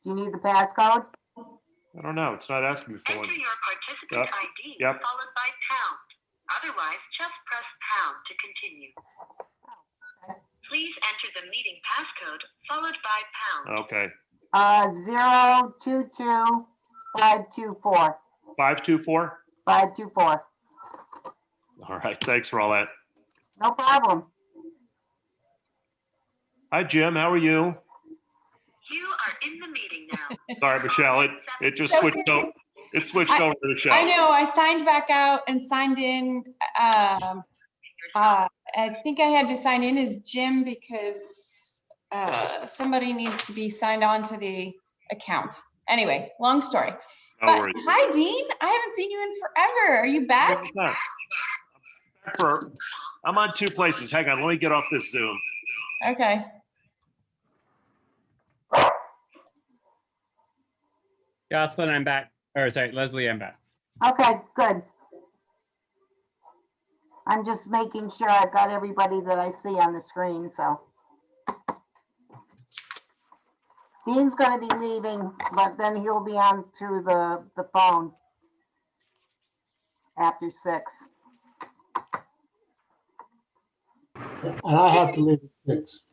Do you need the passcode? I don't know. It's not asking me for one. Enter your participant Yep. ID Yep. followed by pound. Otherwise, just press pound to continue. Please enter the meeting passcode followed by pound. Okay. 022524. 524? 524. All right. Thanks for all that. No problem. Hi, Jim. How are you? You are in the meeting now. Sorry, Michelle. It just It's switched okay. over. It switched over to Michelle. I know, I signed back out and signed in. I think I had to sign in as Jim because somebody needs to be signed on to the account. Anyway, long story. No But worries. hi, Dean. I haven't seen you in forever. Are you back? I'm on two places. Hang on. Let me get off this Zoom. Okay. Jocelyn, I'm back. Or sorry, Leslie, I'm back. Okay, good. I'm just making sure I've got everybody that I see on the screen, so. Dean's gonna be leaving, but then he'll be on through the phone after 6. And I have to leave at 6.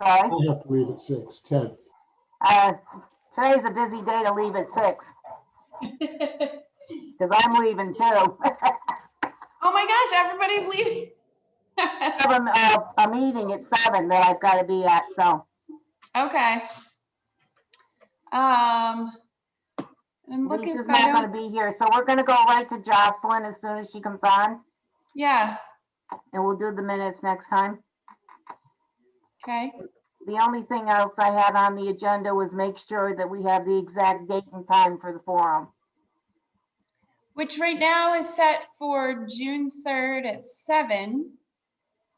Sorry? I have to leave at 6, 10. Today's a busy day to leave at 6, because I'm leaving too. Oh my gosh, everybody's leaving. I have a meeting at 7 that I've got to be at, so. Okay. I'm looking. Lisa's I not gonna don't- be here, so we're gonna go right to Jocelyn as soon as she comes on, Yeah. and we'll do the minutes next time. Okay. The only thing else I had on the agenda was make sure that we have the exact date and time for the forum. Which right now is set for June 3rd at 7.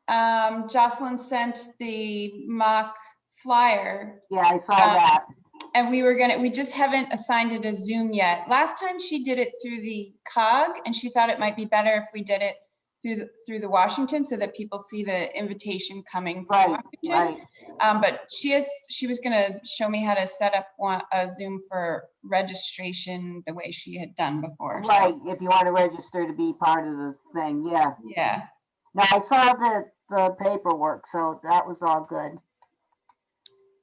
Jocelyn sent the mock flyer, Yeah, I saw that. and we just haven't assigned it a Zoom yet. Last time she did it through the COG, and she thought it might be better if we did it through the Washington so that people see the invitation coming from Right, Washington. right. But she was gonna show me how to set up a Zoom for registration the way she had done before. so, Right, if you want to register to be part of the thing, yeah. Yeah, No, I saw the paperwork, so that was all good.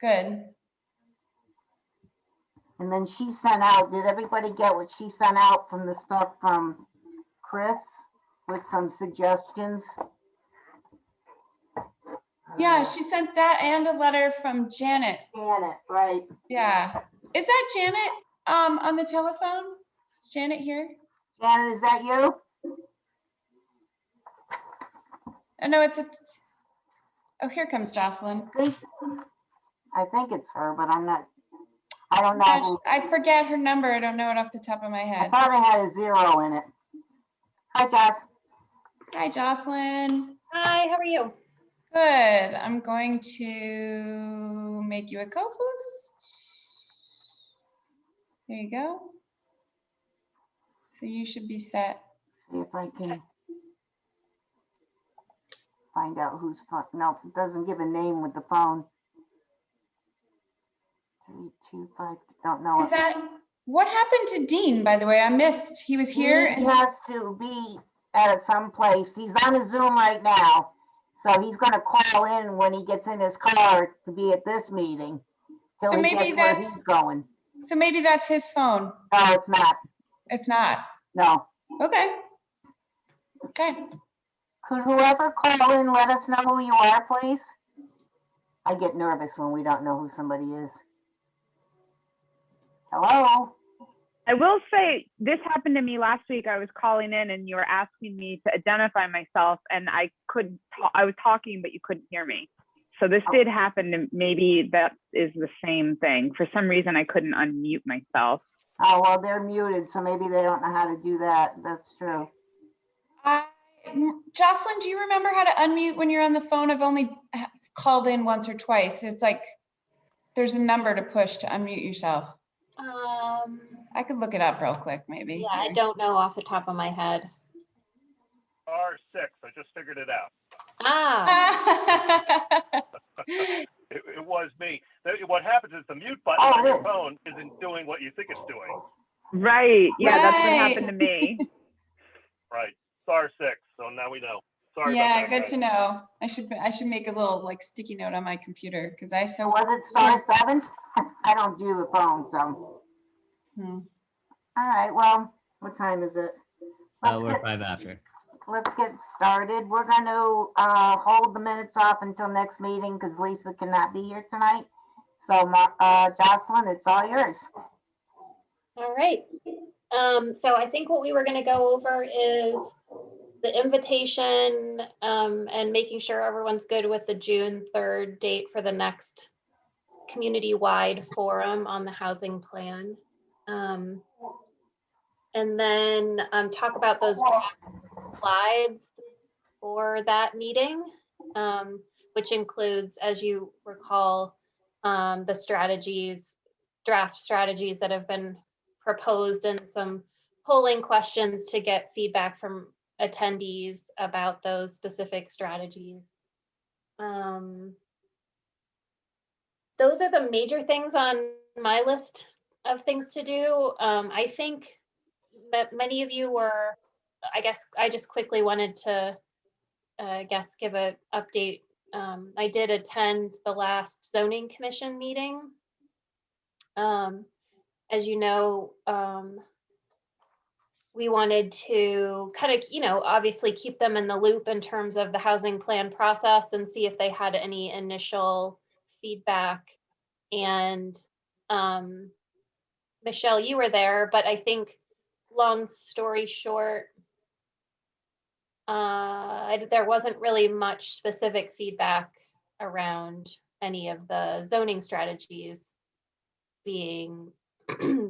good. And then she sent out, did everybody get what she sent out from the stuff from Chris with some suggestions? Yeah, she sent that and a letter from Janet. Janet, right. Yeah. Is that Janet on the telephone? Is Janet here? Janet, is that you? Oh, no, oh, here comes Jocelyn. I think it's her, but I don't know. Gosh, who- I forget her number. I don't know it off the top of my I head. thought it had a 0 in it. Hi, Josh. Hi, Jocelyn. Hi, how are you? Good. I'm going to make you a co-host. There you go. So you should be set. See if I can find out who's phone. No, it doesn't give a name with the phone. 325, don't know. Is that, what happened to Dean, by the way? I missed. He was here He and has to be at some place. He's on a Zoom right now. So he's gonna call in when he gets in his car to be at this meeting. till So he maybe gets where that's- he's going. so maybe that's his phone. No, it's not. It's not. No. Okay. Okay. Could whoever call in let us know who you are, please? I get nervous when we don't know who somebody is. Hello? I will say this happened to me last week. I was calling in and you were asking me to identify myself and I was talking, but you couldn't hear me. So this did happen, and maybe that is the same thing. For some reason, I couldn't unmute myself. Oh, well, they're muted, so maybe they don't know how to do that. That's true. Jocelyn, do you remember how to unmute when you're on the phone? I've only called in once or twice. It's like there's a number to push to unmute yourself. I could look it up real quick, maybe. Yeah, I don't know off the top of my head. R6. I just figured it out. Ah, It was me. What happens is the mute button Oh, on it your is. phone isn't doing what you think it's doing. Right. Yeah, that's what Right. happened to me. Right. Star 6. So now we know. Sorry Yeah, about that. good to know. I should make a little like sticky note on my computer because I so. Was it star 7? I don't do the phone, so. Hmm. All right, well, what time is it? We're 5 after. Let's get started. We're going to hold the minutes off until next meeting because Lisa cannot be here tonight. So, Jocelyn, it's all yours. All right. So I think what we were going to go over is the invitation and making sure everyone's good with the June 3rd date for the next community-wide forum on the housing plan. And then talk about those draft slides for that meeting, which includes, as you recall, the strategies, draft strategies that have been proposed and some polling questions to get feedback from attendees about those specific strategies. Those are the major things on my list of things to do. I think that many of you were, I guess I just quickly wanted to, give an update. I did attend the last zoning commission meeting. As you know, we wanted to kind of, obviously keep them in the loop in terms of the housing plan process and see if they had any initial feedback. And Michelle, you were there, but I think long story short, there wasn't really much specific feedback around any of the zoning strategies being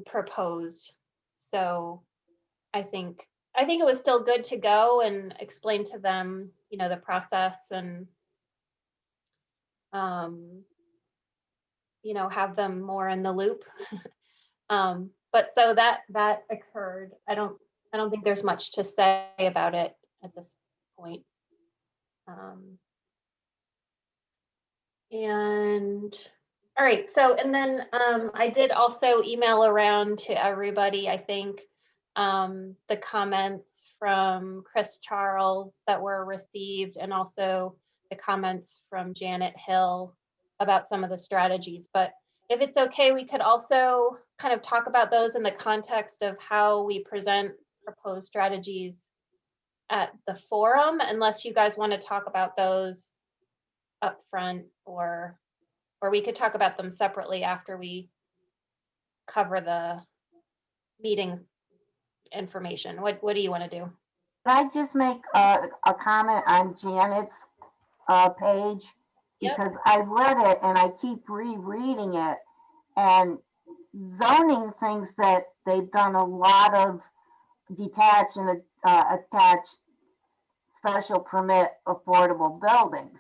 proposed. So I think it was still good to go and explain to them, the process and, have them more in the loop. But so that occurred. I don't think there's much to say about it at this point. And all right, so and then I did also email around to everybody, I think, the comments from Chris Charles that were received and also the comments from Janet Hill about some of the strategies. But if it's okay, we could also kind of talk about those in the context of how we present proposed strategies at the forum, unless you guys want to talk about those up front, or we could talk about them separately after we cover the meetings information. What do you want to do? Can I just make a comment on Janet's page? Yep. Because I read it and I keep rereading it. And zoning thinks that they've done a lot of detached and attached special permit affordable buildings,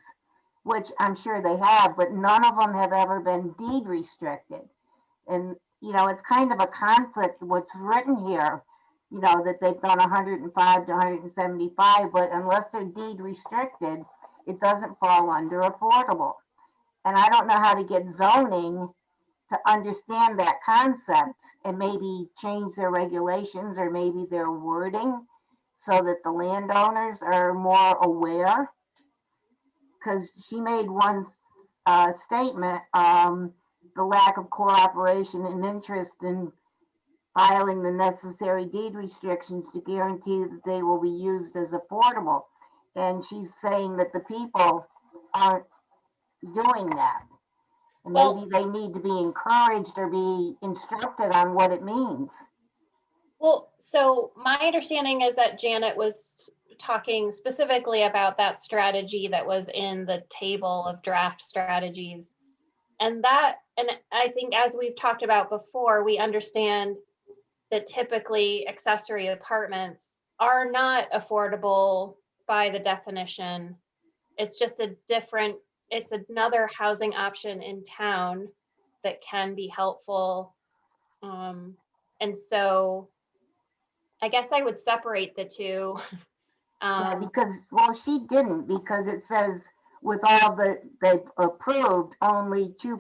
which I'm sure they have, but none of them have ever been deed restricted. And, it's kind of a conflict what's written here, that they've done 105 to 175, but unless they're deed restricted, it doesn't fall under affordable. And I don't know how to get zoning to understand that concept and maybe change their regulations or maybe their wording so that the landowners are more aware. Because she made one statement, the lack of cooperation and interest in filing the necessary deed restrictions to guarantee that they will be used as affordable. And she's saying that the people aren't doing that. And Well, maybe they need to be encouraged or be instructed on what it means. Well, so my understanding is that Janet was talking specifically about that strategy that was in the table of draft strategies. And I think as we've talked about before, we understand that typically accessory apartments are not affordable by the definition. It's just it's another housing option in town that can be helpful. And so I guess I would separate the two. Yeah, because, well, she didn't, because it says with all that they've approved, only 2+%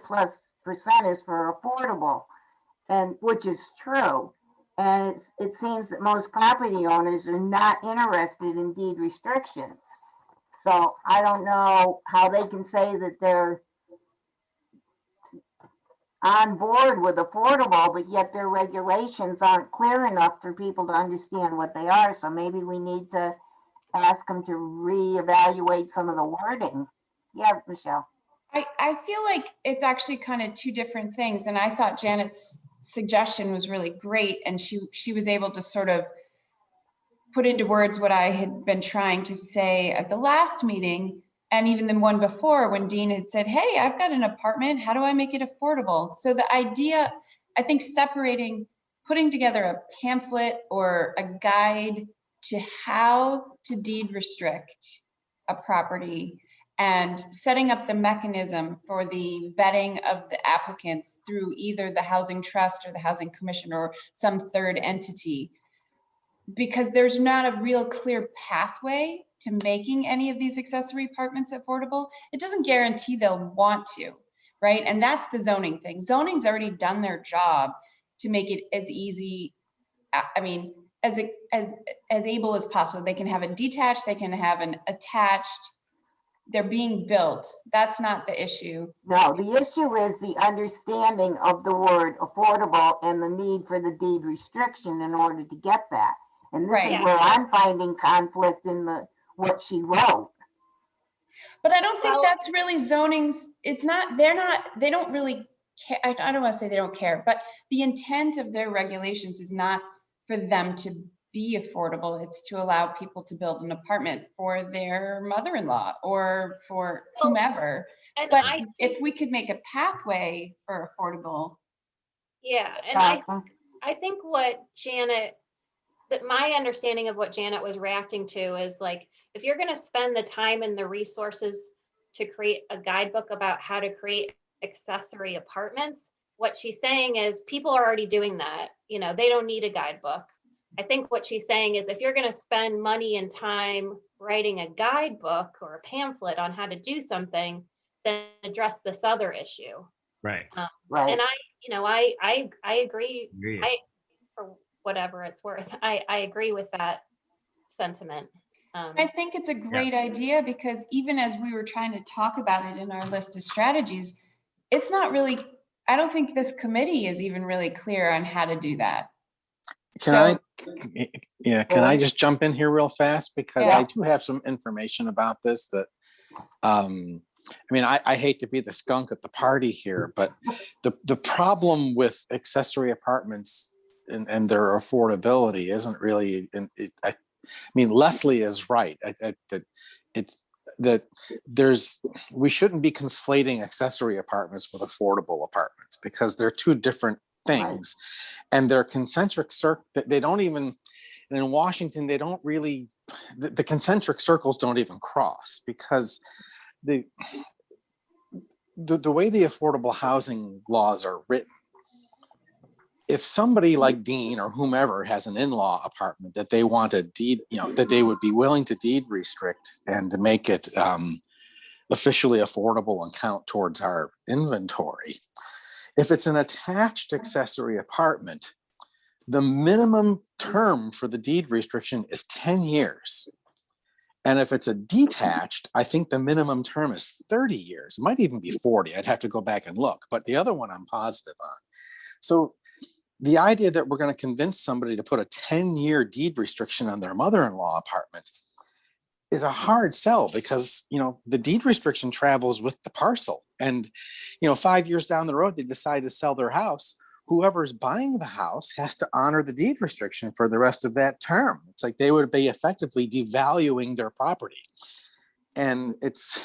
is for affordable, and which is true. And it seems that most property owners are not interested in deed restrictions. So I don't know how they can say that they're on board with affordable, but yet their regulations aren't clear enough for people to understand what they are. So maybe we need to ask them to reevaluate some of the wording. Yeah, Michelle. I feel like it's actually kind of two different things. And I thought Janet's suggestion was really great. And she was able to sort of put into words what I had been trying to say at the last meeting. And even the one before, when Dean had said, hey, I've got an apartment, how do I make it affordable? So the idea, I think separating, putting together a pamphlet or a guide to how to deed restrict a property and setting up the mechanism for the vetting of the applicants through either the Housing Trust or the Housing Commission or some third entity. Because there's not a real clear pathway to making any of these accessory apartments affordable, it doesn't guarantee they'll want to, right? And that's the zoning thing. Zoning's already done their job to make it as easy, I mean, as able as possible. They can have a detached, they can have an attached, they're being built. That's not the issue. No, the issue is the understanding of the word affordable and the need for the deed restriction in order to get that. And this is where I'm finding conflict in what she wrote. But I don't think that's really zoning's, it's not, they don't really care. I don't want to say they don't care, but the intent of their regulations is not for them to be affordable. It's to allow people to build an apartment for their mother-in-law or for whomever. And but if we could make a pathway for affordable. Yeah, and I think what Janet, that my understanding of what Janet was reacting to is like, if you're going to spend the time and the resources to create a guidebook about how to create accessory apartments, what she's saying is people are already doing that. You know, they don't need a guidebook. I think what she's saying is if you're going to spend money and time writing a guidebook or a pamphlet on how to do something, then address this other issue. Right. Right. And I agree. For whatever it's worth, I agree with that sentiment. I think it's a great idea because even as we were trying to talk about it in our list of strategies, it's not really, I don't think this committee is even really clear on how to do that. Can I just jump in here real fast? Because I do have some information about this that, I mean, I hate to be the skunk at the party here, but the problem with accessory apartments and their affordability isn't really, I mean, Leslie is right. We shouldn't be conflating accessory apartments with affordable apartments because they're two different things. And they're concentric circle. They don't even, and in Washington, they don't really, the concentric circles don't even cross because the way the affordable housing laws are written, if somebody like Dean or whomever has an in-law apartment that they want a deed, that they would be willing to deed restrict and to make it officially affordable and count towards our inventory. If it's an attached accessory apartment, the minimum term for the deed restriction is 10 years. And if it's a detached, I think the minimum term is 30 years. It might even be 40. I'd have to go back and look, but the other one I'm positive on. So the idea that we're going to convince somebody to put a 10-year deed restriction on their mother-in-law apartment is a hard sell because, the deed restriction travels with the parcel. And, 5 years down the road, they decide to sell their house. Whoever's buying the house has to honor the deed restriction for the rest of that term. It's like they would be effectively devaluing their property. And it's,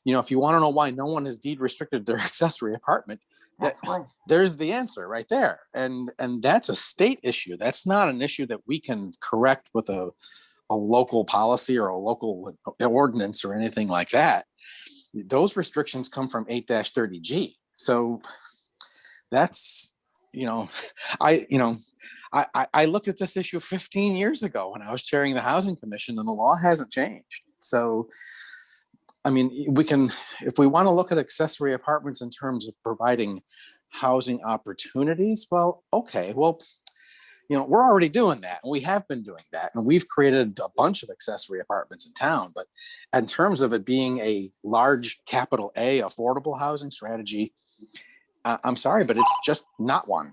if you want to know why no one has deed restricted their accessory apartment, there's the answer right there. And that's a state issue. That's not an issue that we can correct with a local policy or a local ordinance or anything like that. Those restrictions come from 8-30G. So that's, I looked at this issue 15 years ago when I was chairing the Housing Commission and the law hasn't changed. So I mean, we can, if we want to look at accessory apartments in terms of providing housing opportunities, well, okay, well, we're already doing that, and we have been doing that, and we've created a bunch of accessory apartments in town. But in terms of it being a large capital A affordable housing strategy, I'm sorry, but it's just not one.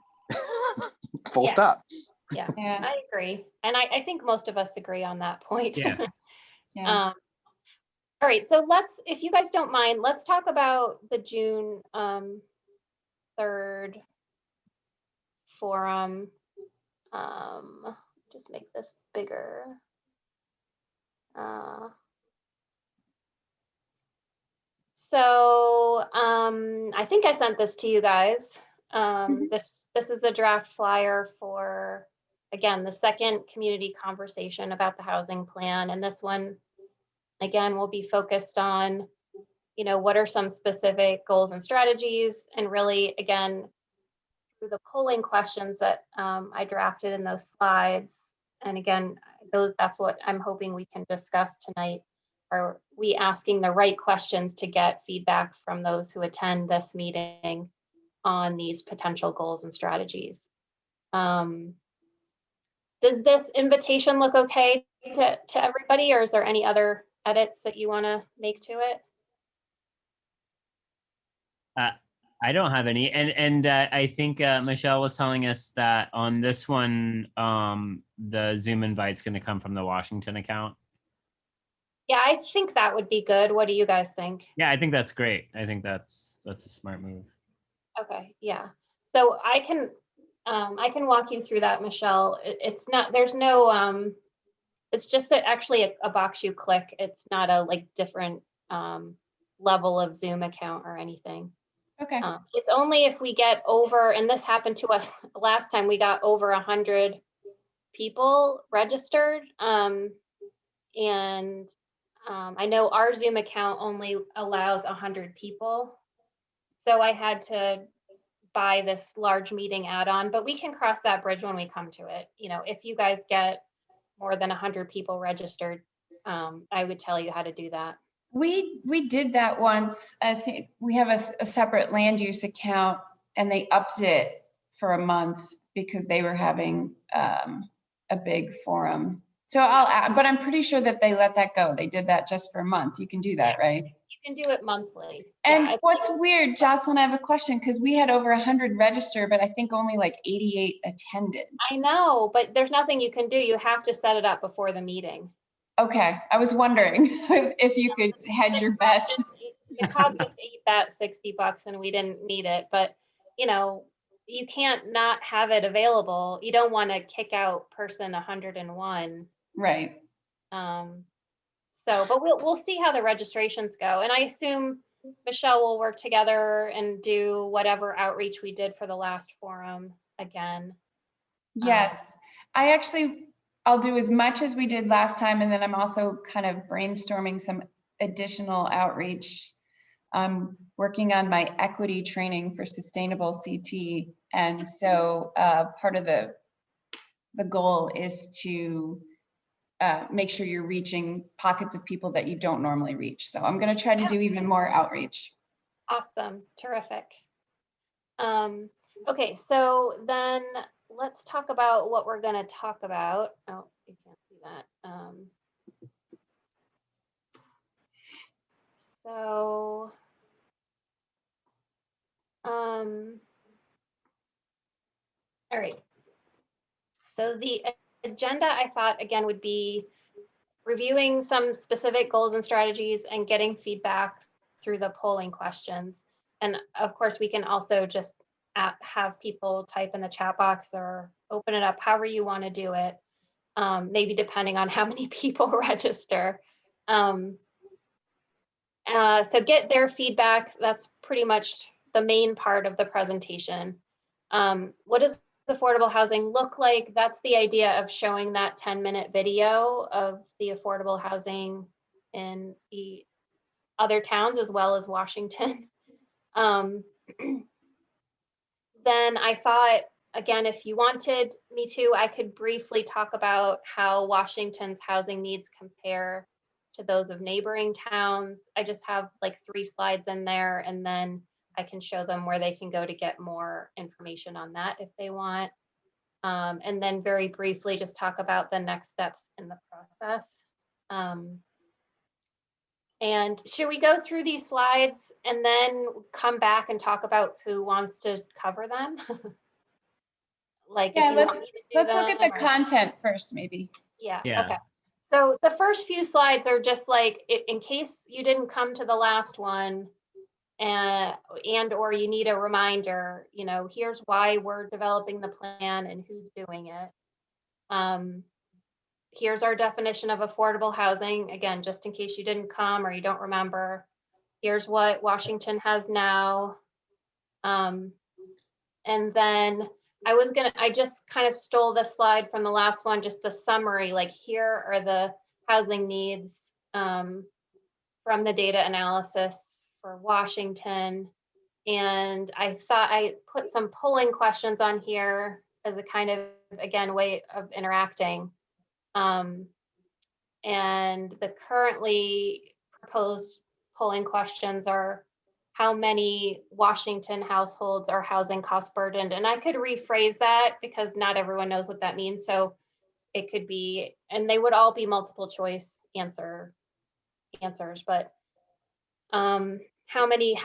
Full Yeah. stop. Yeah, Yeah. I agree. And I think most of us agree on that point. Yeah. Yeah. All right, so if you guys don't mind, let's talk about the June 3rd forum. Just make this bigger. So I think I sent this to you guys. This is a draft flyer for, again, the second community conversation about the housing plan. And this one, again, will be focused on, what are some specific goals and strategies, and really, again, through the polling questions that I drafted in those slides. And again, that's what I'm hoping we can discuss tonight. Are we asking the right questions to get feedback from those who attend this meeting on these potential goals and strategies? Does this invitation look okay to everybody, or is there any other edits that you want to make to it? I don't have any, and I think Michelle was telling us that on this one, the Zoom invite's going to come from the Washington account. Yeah, I think that would be good. What do you guys think? Yeah, I think that's great. I think that's a smart move. Okay, yeah. So I can walk you through that, Michelle. It's not, there's no, it's just actually a box you click. It's not a different level of Zoom account or anything. Okay. It's only if we get over, and this happened to us last time, we got over 100 people registered. And I know our Zoom account only allows 100 people. So I had to buy this large meeting add-on, but we can cross that bridge when we come to it. If you guys get more than 100 people registered, I would tell you how to do that. We did that once. I think we have a separate land use account, and they upped it for a month because they were having a big forum. So but I'm pretty sure that they let that go. They did that just for a month. You can do that, right? You can do it monthly. And what's weird, Jocelyn, I have a question, because we had over 100 register, but I think only 88 attended. I know, but there's nothing you can do. You have to set it up before the meeting. Okay, I was wondering if you could hedge your bets. The COG just ate that $60 and we didn't need it, but you can't not have it available. You don't want to kick out person 101. Right. But we'll see how the registrations go. And I assume Michelle will work together and do whatever outreach we did for the last forum again. Yes, I'll do as much as we did last time. And then I'm also kind of brainstorming some additional outreach. I'm working on my equity training for sustainable CT. And so part of the goal is to make sure you're reaching pockets of people that you don't normally reach. So I'm going to try to do even more outreach. Awesome. Terrific. Okay, so then let's talk about what we're going to talk about. Oh, you can't see that. All right. So the agenda, I thought, again, would be reviewing some specific goals and strategies and getting feedback through the polling questions. And of course, we can also just have people type in the chat box or open it up however you want to do it, maybe depending on how many people register. So get their feedback. That's pretty much the main part of the presentation. What does affordable housing look like? That's the idea of showing that 10-minute video of the affordable housing in the other towns as well as Washington. Then I thought, again, if you wanted me to, I could briefly talk about how Washington's housing needs compare to those of neighboring towns. I just have like 3 slides in there, and then I can show them where they can go to get more information on that if they want. And then very briefly, just talk about the next steps in the process. And should we go through these slides and then come back and talk about who wants to cover them? Like, if Yeah, you want me to do let's look at the them, or- content first, maybe. Yeah, Yeah. okay. So the first few slides are just like, in case you didn't come to the last one, and or you need a reminder, you know, here's why we're developing the plan and who's doing it. Here's our definition of affordable housing, again, just in case you didn't come or you don't remember. Here's what Washington has now. And then I just kind of stole the slide from the last one, just the summary, like here are the housing needs from the data analysis for Washington. And I thought I put some polling questions on here as a kind of, again, way of interacting. And the currently proposed polling questions are, how many Washington households are housing cost burdened? And I could rephrase that because not everyone knows what that means. So it could be, and they would all be multiple choice answers, but how many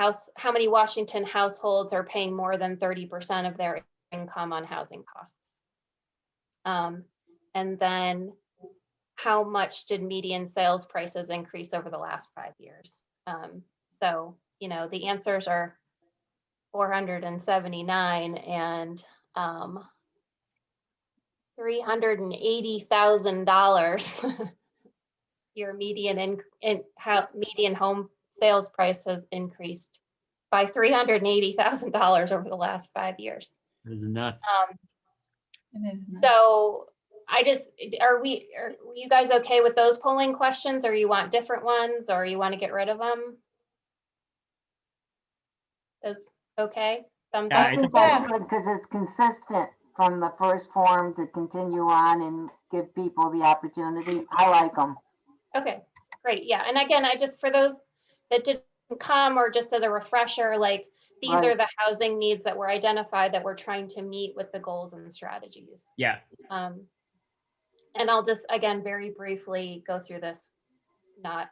Washington households are paying more than 30% of their income on housing costs? And then how much did median sales prices increase over the last 5 years? So, you know, the answers are 479 and $380,000. Your median median home sales price has increased by $380,000 over the last 5 years. It's nuts. So are you guys okay with those polling questions, or you want different ones, or you want to get rid of them? Those okay? Thumbs Yeah, up? I think that's good because it's consistent from the first form to continue on and give people the opportunity. I like them. Okay, great. Yeah. And again, for those that didn't come, or just as a refresher, like these Right. are the housing needs that were identified that we're trying to meet with the goals and strategies. Yeah. And I'll just, again, very briefly go through this, not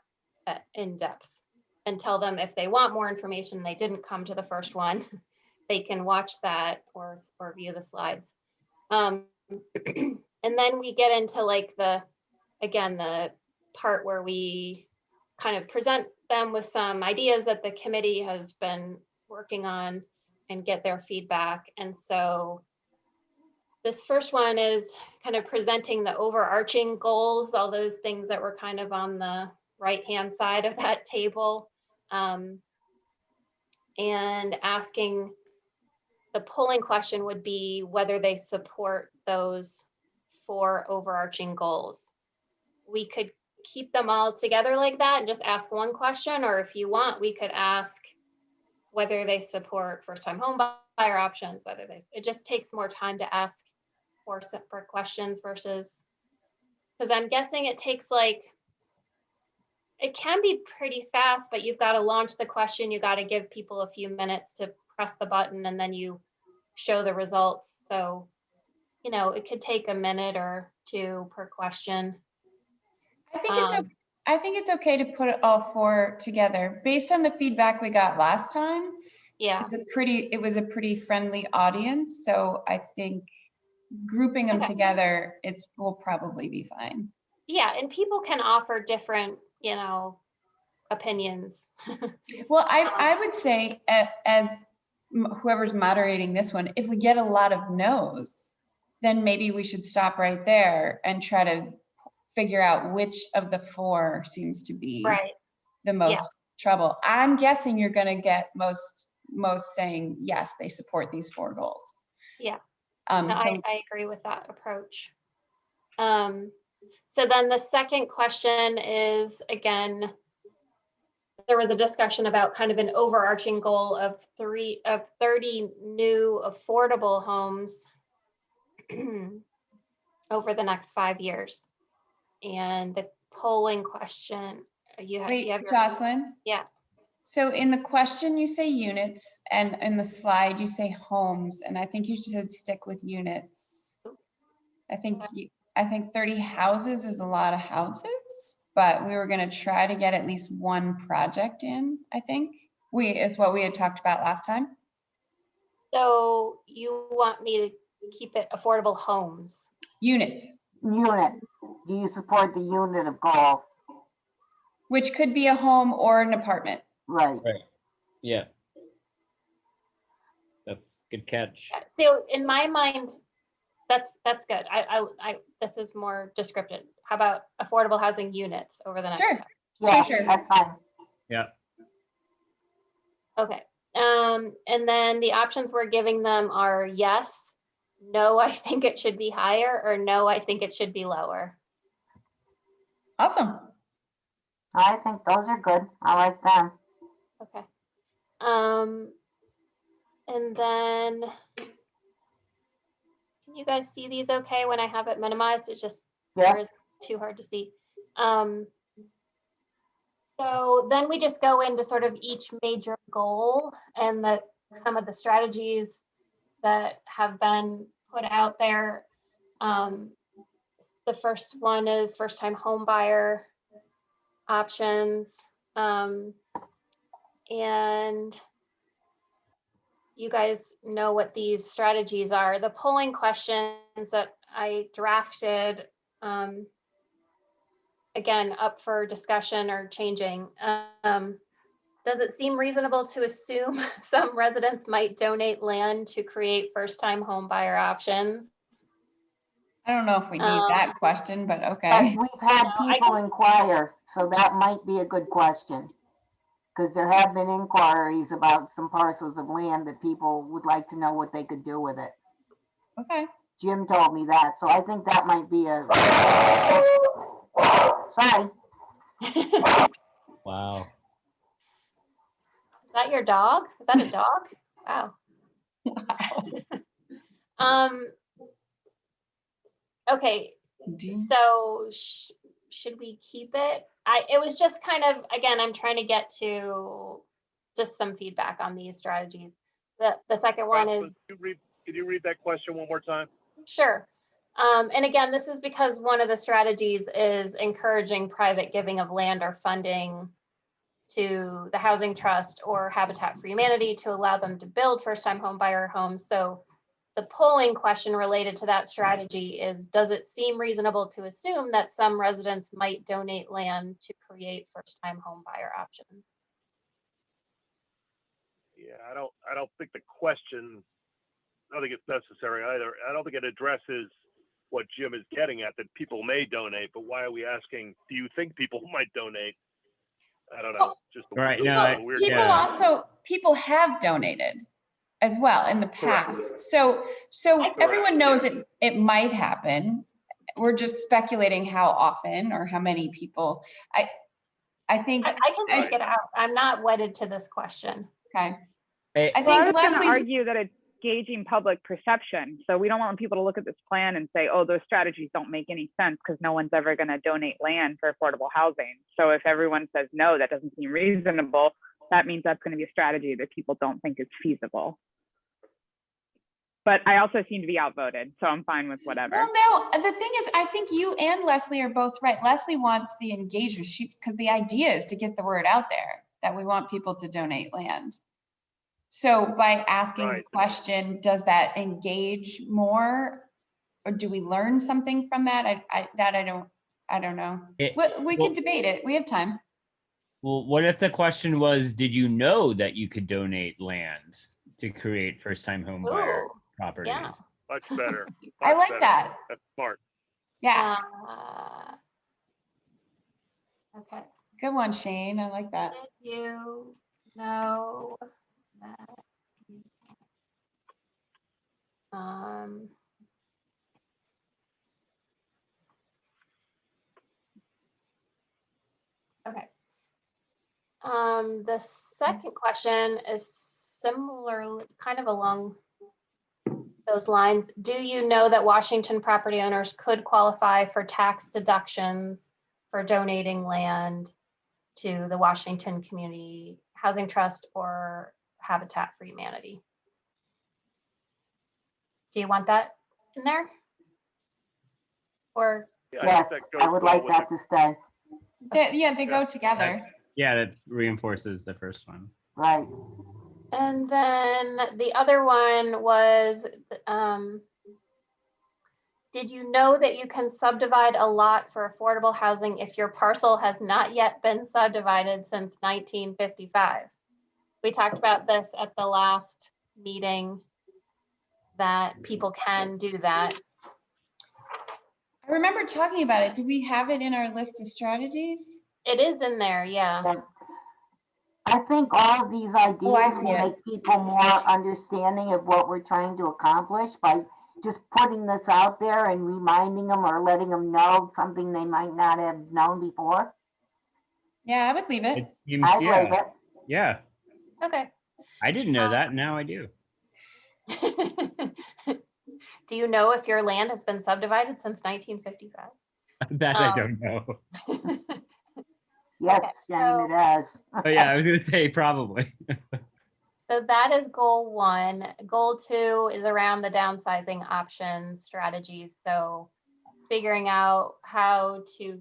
in depth, and tell them if they want more information, they didn't come to the first one, they can watch that or view the slides. And then we get into like the part where we kind of present them with some ideas that the committee has been working on and get their feedback. And so this first one is kind of presenting the overarching goals, all those things that were kind of on the right-hand side of that table, and asking, the polling question would be whether they support those 4 overarching goals. We could keep them all together like that and just ask one question, or if you want, we could ask whether they support first-time home buyer options, it just takes more time to ask 4 separate questions versus, because I'm guessing it takes it can be pretty fast, but you've got to launch the question, you got to give people a few minutes to press the button, and then you show the results. So, you know, it could take a minute or 2 per question. I think it's okay to put all 4 together based on the feedback we got last time. Yeah. It was a pretty friendly audience. So I think grouping them together will probably be fine. Yeah. And people can offer different, you know, opinions. Well, I would say as whoever's moderating this one, if we get a lot of no's, then maybe we should stop right there and try to figure out which of the 4 seems to be the most trouble. I'm guessing you're going to get most saying yes, they support these 4 goals. Yeah. I agree with that approach. So then the second question is, again, there was a discussion about kind of an overarching goal of 30 new affordable homes over the next 5 years. And the polling question, You have Wait, your, Jocelyn? yeah. So in the question, you say units, and in the slide, you say homes, and I think you should stick with units. I think, I think 30 houses is a lot of houses, but we were gonna try to get at least one project in, I think. Is what we had talked about last time. So you want me to keep it affordable homes? Units, Unit, do you support the unit of golf? which could be a home or an apartment. Right. Right. Yeah. That's good catch. So in my mind, that's good. This is more descriptive. How about affordable housing units over the next? Sure. step? Yeah, Sure. that's fine. Yeah. Okay. And then the options we're giving them are yes, no, I think it should be higher, or no, I think it should be lower. Awesome. I think those are good. I like them. Okay. And then, can you guys see these okay when I have it minimized? It just, Yeah. or is it too hard to see? So then we just go into sort of each major goal and some of the strategies that have been put out there. The first one is first-time home buyer options. And you guys know what these strategies are. The polling questions that I drafted, again, up for discussion or changing. Does it seem reasonable to assume some residents might donate land to create first-time home buyer options? I don't know if we need that question, but But okay. we've had No, I people can- inquire, so that might be a good question. Because there have been inquiries about some parcels of land that people would like to know what they could do with it. Okay. Jim told me that, so I think that might be a. Sorry, Wow. Is that your dog? Is that a dog? Wow. Wow. Okay, Do you- so should we keep it? It was just kind of, again, I'm trying to get to just some feedback on these strategies. The second one is, Could you read that question one more time? sure. And again, this is because one of the strategies is encouraging private giving of land or funding to the Housing Trust or Habitat for Humanity to allow them to build first-time home buyer homes. So the polling question related to that strategy is, does it seem reasonable to assume that some residents might donate land to create first-time home buyer options? Yeah, I don't think the question, I don't think it's necessary either. I don't think it addresses what Jim is getting at, that people may donate, but why are we asking, do you think people might donate? I don't know. Well, Just Right, a no, little weird. People Yeah. also, people have donated as well in the Correct. past. So everyone knows it might happen. We're just speculating how often or how many people. I think, I can take it out. I'm not wedded to this question. okay. Hey, I Well, I think was going to Leslie's, argue that it's gauging public perception. So we don't want people to look at this plan and say, oh, those strategies don't make any sense because no one's ever going to donate land for affordable housing. So if everyone says, no, that doesn't seem reasonable, that means that's going to be a strategy that people don't think is feasible. But I also seem to be outvoted, so I'm fine with whatever. well, no, the thing is, I think you and Leslie are both right. Leslie wants the engagement, because the idea is to get the word out there that we want people to donate land. So by asking the Right. question, does that engage more? Or do we learn something from that? I don't know. We can debate it. We have time. Well, what if the question was, did you know that you could donate land to create first-time home buyer Ooh, properties? yeah. Much better. I Much like better. that. That's smart. Yeah, Okay. good one, Shane. I like that. Did you know that? Okay. The second question is similar, kind of along those lines. Do you know that Washington property owners could qualify for tax deductions for donating land to the Washington Community Housing Trust or Habitat for Humanity. Do you want that in there? Or, Yeah, I Yes, think that I goes would well like with that to stay, Yeah, they go together. Yeah, that reinforces the first one. right. and then the other one was, did you know that you can subdivide a lot for affordable housing if your parcel has not yet been subdivided since 1955? We talked about this at the last meeting, that people can do that. I remember talking about it. Do we have it in our list of strategies? It is in there, yeah. But I think all of these I ideas see will it. make people more understanding of what we're trying to accomplish by just putting this out there and reminding them or letting them know something they might not have known before. Yeah, I would leave it. It seems, I believe yeah, it. yeah. Okay. I didn't know that. Now I do. Do you know if your land has been subdivided since 1955? That I don't know. Yes, Okay, Jane, so- it has. Oh yeah, I was gonna say probably. So that is goal 1. Goal 2 is around the downsizing options strategies. So figuring out how to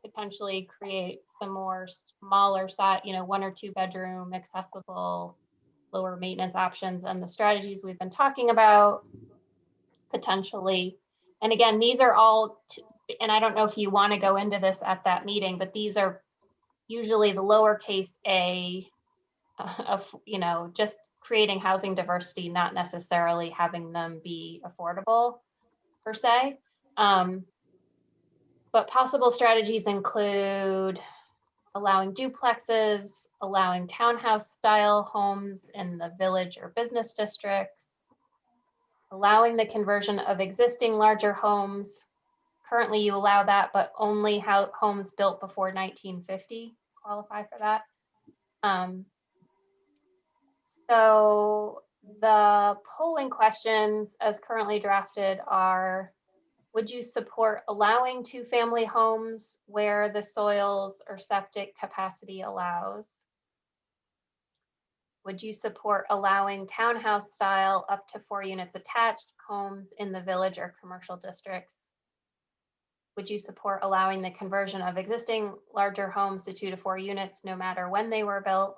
potentially create some more smaller size, 1 or 2 bedroom accessible, lower maintenance options, and the strategies we've been talking about potentially. And again, these are all, and I don't know if you want to go into this at that meeting, but these are usually the lowercase a of, just creating housing diversity, not necessarily having them be affordable per se. But possible strategies include allowing duplexes, allowing townhouse style homes in the village or business districts, allowing the conversion of existing larger homes. Currently you allow that, but only homes built before 1950 qualify for that. So the polling questions as currently drafted are, would you support allowing 2-family homes where the soils or septic capacity allows? Would you support allowing townhouse style up to 4 units attached homes in the village or commercial districts? Would you support allowing the conversion of existing larger homes to 2 to 4 units no matter when they were built?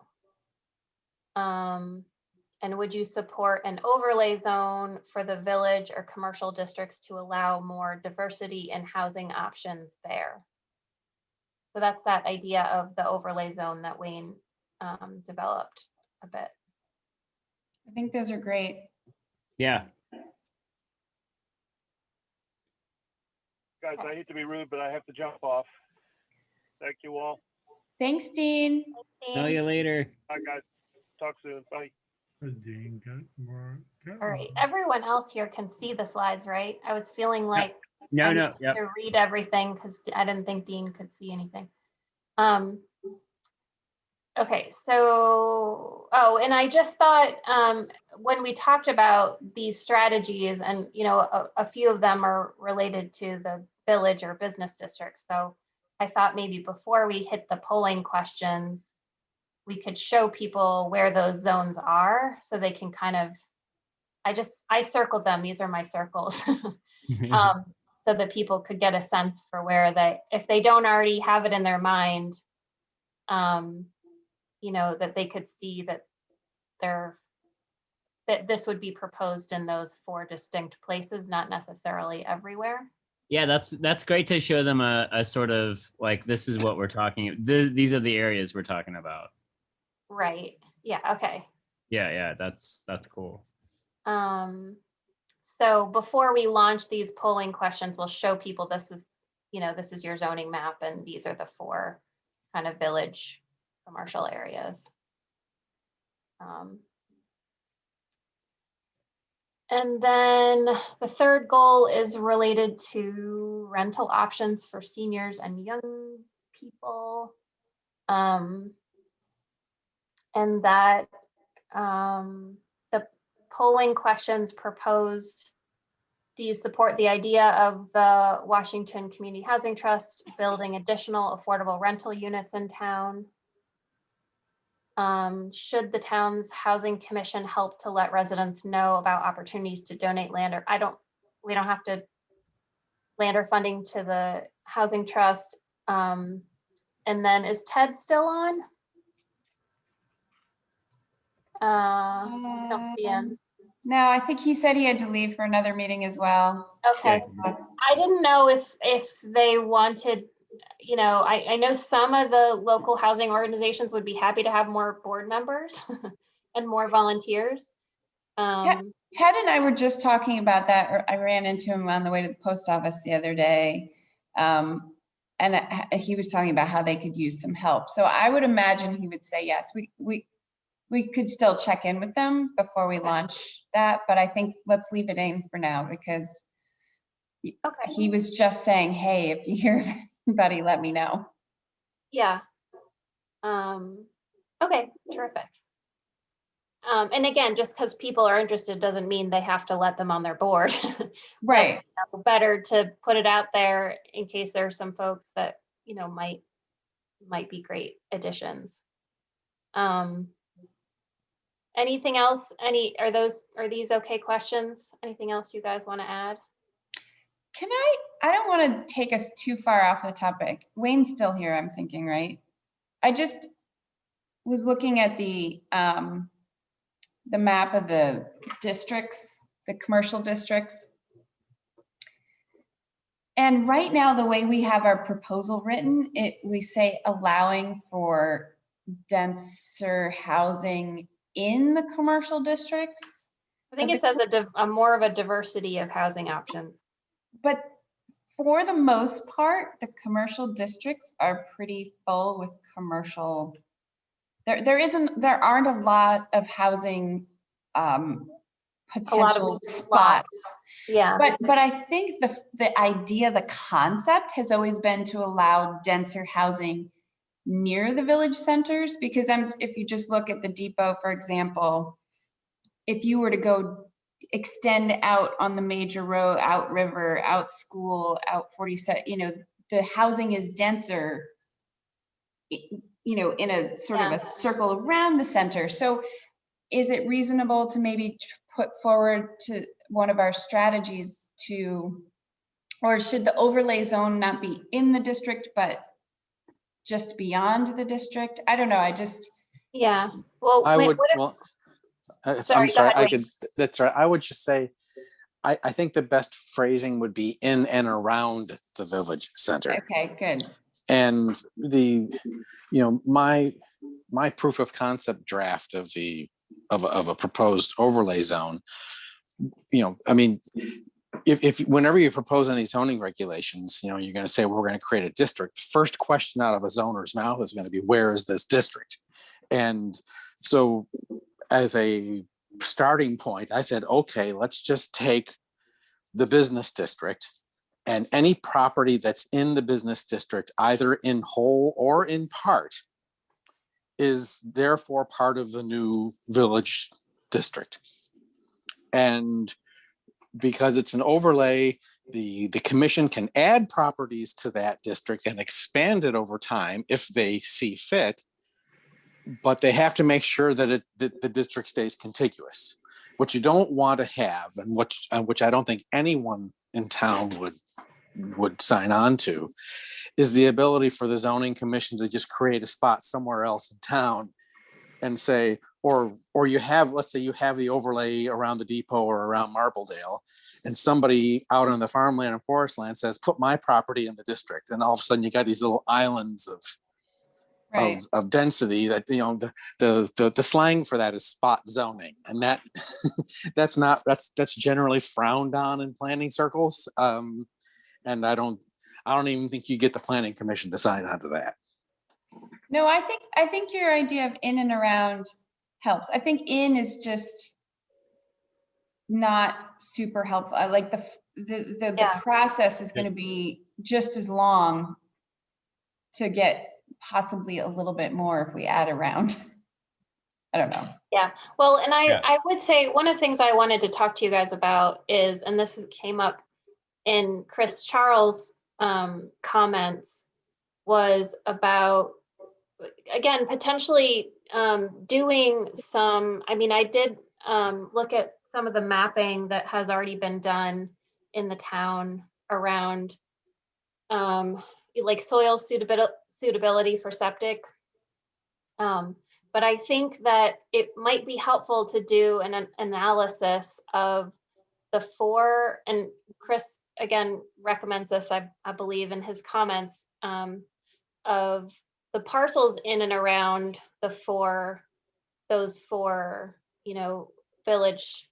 And would you support an overlay zone for the village or commercial districts to allow more diversity in housing options there? So that's that idea of the overlay zone that Wayne developed a bit. I think those are great. Yeah. Guys, I hate to be rude, but I have to jump off. Thank you all. Thanks, Dean. Know you later. Bye, guys. Talk soon. Bye. All right, everyone else here can see the slides, right? I was feeling like No, I no. needed Yep. to read everything because I didn't think Dean could see anything. Okay, so, and I just thought when we talked about these strategies, and a few of them are related to the village or business district. So I thought maybe before we hit the polling questions, we could show people where those zones are so they can kind of, I circled them, these are my circles. So that people could get a sense for where if they don't already have it in their mind, that they could see that that this would be proposed in those 4 distinct places, not necessarily everywhere. Yeah, that's great to show them a sort of like, this is what we're talking. These are the areas we're talking about. Right. Yeah. Okay. Yeah, that's cool. So before we launch these polling questions, we'll show people this is your zoning map, and these are the 4 kind of village commercial areas. And then the third goal is related to rental options for seniors and young people. And that the polling questions proposed, do you support the idea of the Washington Community Housing Trust building additional affordable rental units in town? Should the town's housing commission help to let residents know about opportunities to donate land, or we don't have to land or funding to the housing trust. And then is Ted still on? I don't see him. No, I think he said he had to leave for another meeting as well. Okay. I didn't know if they wanted, I know some of the local housing organizations would be happy to have more board members and more volunteers. Ted and I were just talking about that. Or I ran into him on the way to the post office the other day. And he was talking about how they could use some help. So I would imagine he would say yes. We could still check in with them before we launch that, but I think let's leave it in for now because he was just saying, hey, if you hear anybody, let me know. Yeah. Okay, terrific. And again, just because people are interested doesn't mean they have to let them on their board. Right. But, better to put it out there in case there are some folks that, might be great additions. Anything else? Are these okay questions? Anything else you guys want to add? I don't want to take us too far off the topic. Wayne's still here, I'm thinking, right? I just was looking at the map of the districts, the commercial districts. And right now, the way we have our proposal written, we say allowing for denser housing in the commercial districts. I think it says a more of a diversity of housing options. But for the most part, the commercial districts are pretty full with commercial. There aren't a lot of housing potential spots. Yeah. But I think the idea, the concept has always been to allow denser housing near the village centers, because if you just look at the depot, for example, if you were to go extend out on the major road, out river, out school, out 47, the housing is denser, in a sort of a circle around the center. So is it reasonable to maybe put forward to one of our strategies or should the overlay zone not be in the district, but just beyond the district? I don't know. Yeah. Well, I'm sorry, sorry. That's right. I would just say, I think the best phrasing would be in and around the village center. Okay, good. And my proof of concept draft of a proposed overlay zone, if whenever you propose any zoning regulations, you're going to say, well, we're going to create a district. The first question out of a zoner's mouth is going to be, where is this district? And so as a starting point, I said, okay, let's just take the business district, and any property that's in the business district, either in whole or in part, is therefore part of the new village district. And because it's an overlay, the commission can add properties to that district and expand it over time if they see fit, but they have to make sure that the district stays contiguous. What you don't want to have, and which I don't think anyone in town would sign on to, is the ability for the zoning commission to just create a spot somewhere else in town and say, or you have, let's say you have the overlay around the depot or around Marbledale, and somebody out on the farmland and forest land says, put my property in the district. And all of a sudden you got these little islands of density that, the slang for that is spot zoning. And that's generally frowned on in planning circles. And I don't even think you get the planning commission to sign on to that. No, I think your idea of in and around helps. I think in is just not super helpful. I like the process is going to be just as long to get possibly a little bit more if we add around. I don't know. Yeah. Well, and I would say one of the things I wanted to talk to you guys about is, and this came up in Chris Charles' comments, was about, again, potentially doing some, I mean, I did look at some of the mapping that has already been done in the town around like soil suitability for septic. But I think that it might be helpful to do an analysis of the four, and Chris again recommends this, I believe in his comments, of the parcels in and around those four, village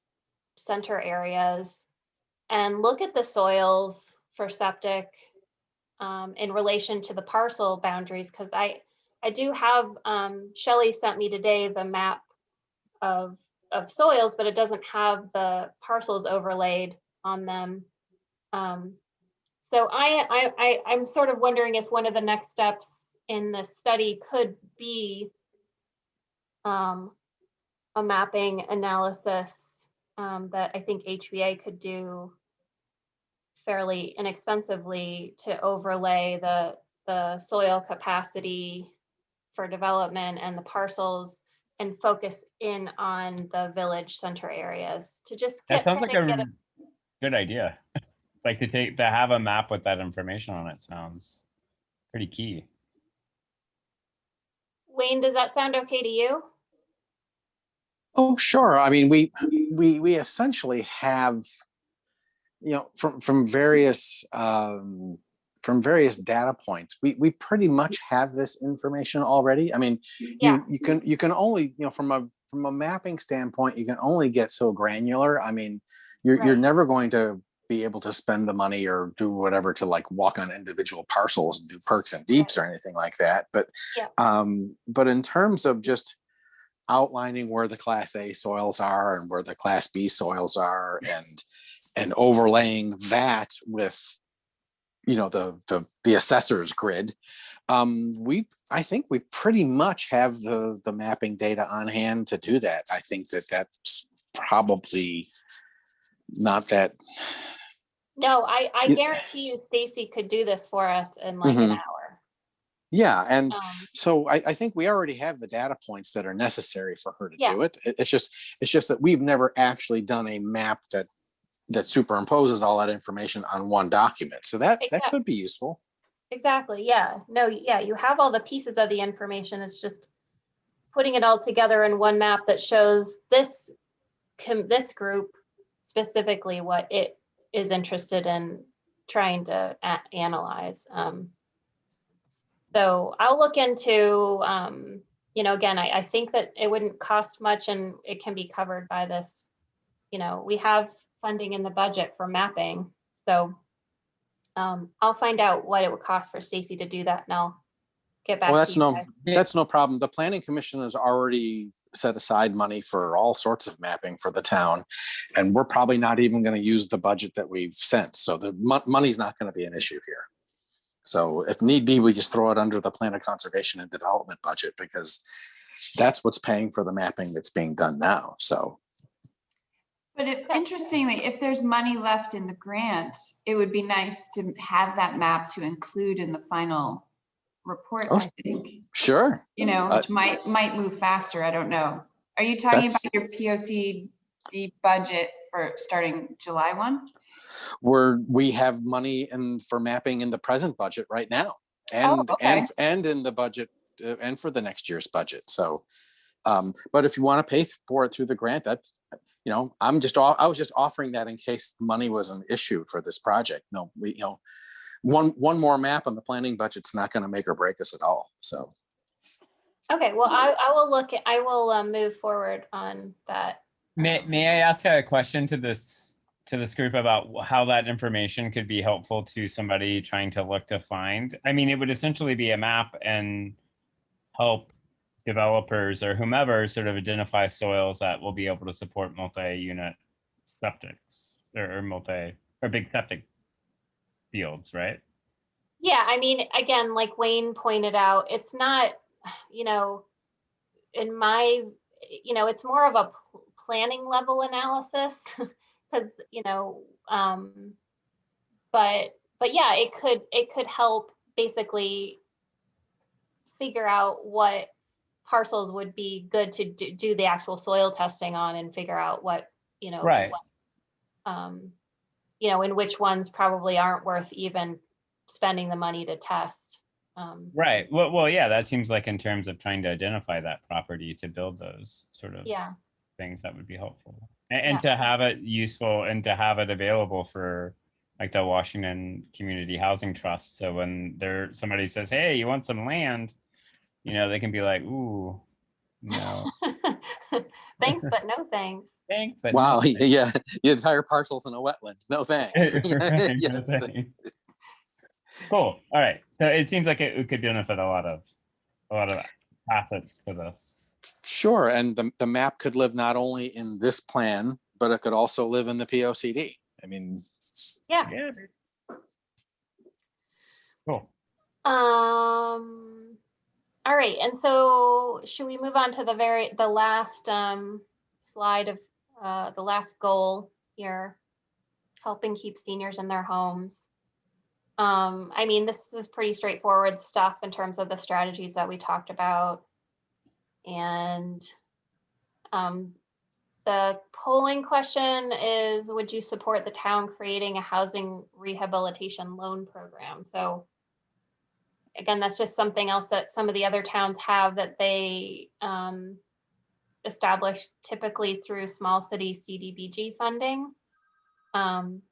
center areas, and look at the soils for septic in relation to the parcel boundaries, because I do have, Shelley sent me today the map of soils, but it doesn't have the parcels overlaid on them. So I'm sort of wondering if one of the next steps in this study could be a mapping analysis that I think HVA could do fairly inexpensively to overlay the soil capacity for development and the parcels, and focus in on the village center areas to just That get, sounds try like to get a good idea. Like to have a map with that information on it sounds pretty key. Wayne, does that sound okay to you? Oh, sure. I mean, we essentially have, from various data points, we pretty much have this information already. I mean, Yeah. you can only, from a mapping standpoint, you can only get so granular. I mean, you're Right. never going to be able to spend the money or do whatever to like walk on individual parcels and do perks and deeps or anything like that. But Yeah. but in terms of just outlining where the Class A soils are and where the Class B soils are, and overlaying that with, the assessor's grid, I think we pretty much have the mapping data on hand to do that. I think that's probably not that. No, I Yeah. guarantee you Stacy could do this for us in like an Mhm. hour. Yeah, and Um, so I think we already have the data points that are necessary for her to Yeah. do it. It's just that we've never actually done a map that superimposes all that information on one document. So that could be useful. Exactly, yeah. No, yeah, you have all the pieces of the information. It's just putting it all together in one map that shows this group specifically what it is interested in trying to analyze. So I'll look into, again, I think that it wouldn't cost much and it can be covered by this. We have funding in the budget for mapping. So I'll find out what it would cost for Stacy to do that, and I'll get back Well, to you guys. that's no problem. The planning commission has already set aside money for all sorts of mapping for the town, and we're probably not even going to use the budget that we've sent. So the money's not going to be an issue here. So if need be, we just throw it under the plan of conservation and development budget, because that's what's paying for the mapping that's being done now. So. But interestingly, if there's money left in the grant, it would be nice to have that map to include in the final report, I think. Sure. Which might move faster. I don't know. Are you talking about your POCD budget for starting July 1? We have money for mapping in the present budget right now, and in the budget and for the next year's budget. So, but if you want to pay for it through the grant, that's, I was just offering that in case money was an issue for this project. No, one more map on the planning budget's not going to make or break us at all. So. Okay, well, I will move forward on that. May I ask a question to this group about how that information could be helpful to somebody trying to look to find? I mean, it would essentially be a map and help developers or whomever sort of identify soils that will be able to support multi-unit septics or big septic fields, right? Yeah, I mean, again, like Wayne pointed out, it's not, it's more of a planning level analysis because, but yeah, it could help basically figure out what parcels would be good to do the actual soil testing on and figure out what, Right. and which ones probably aren't worth even spending the money to test. Right. Well, yeah, that seems like in terms of trying to identify that property to build those sort of Yeah, things, that would be helpful. And to have it useful and to have it available for like the Washington Community Housing Trust. So when somebody says, hey, you want some land, they can be like, ooh, no. thanks, but no thanks. Thanks, but Wow, no thanks. yeah, the entire parcel's in a wetland. No thanks. Right, no Yes. thanks. Cool. All right. So it seems like it could benefit a lot of facets to this. Sure, and the map could live not only in this plan, but it could also live in the POCD. I mean, Yeah. Cool. All right, and so should we move on to the last slide of the last goal here, helping keep seniors in their homes. I mean, this is pretty straightforward stuff in terms of the strategies that we talked about. And the polling question is, would you support the town creating a housing rehabilitation loan program? So again, that's just something else that some of the other towns have that they established typically through small city CDBG funding.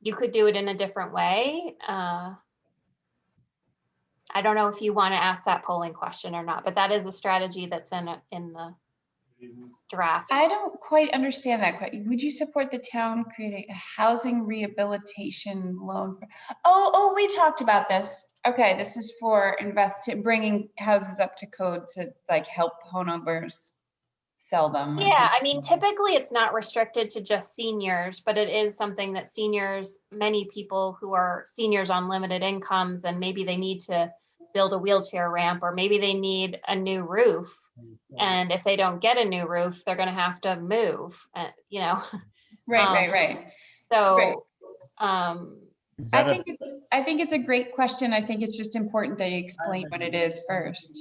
You could do it in a different way. I don't know if you want to ask that polling question or not, but that is a strategy that's in the draft. I don't quite understand that quite. Would you support the town creating a housing rehabilitation loan? Oh, we talked about this. Okay, this is for bringing houses up to code to like help homeowners sell them. or Yeah, something. I mean, typically it's not restricted to just seniors, but it is something that many people who are seniors on limited incomes, and maybe they need to build a wheelchair ramp, or maybe they need a new roof. And if they don't get a new roof, they're going to have to move, Right. So, Right. Is that I think it's a great question. I think it's just important that you explain what it is first.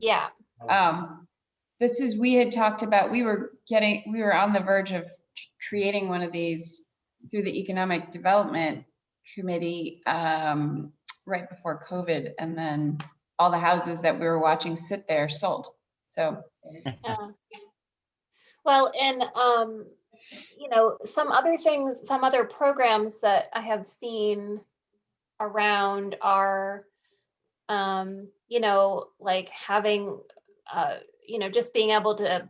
yeah. We had talked about, we were on the verge of creating one of these through the Economic Development Committee right before COVID, and then all the houses that we were watching sit there sold. So. Well, and some other programs that I have seen around are, like having, just being able to,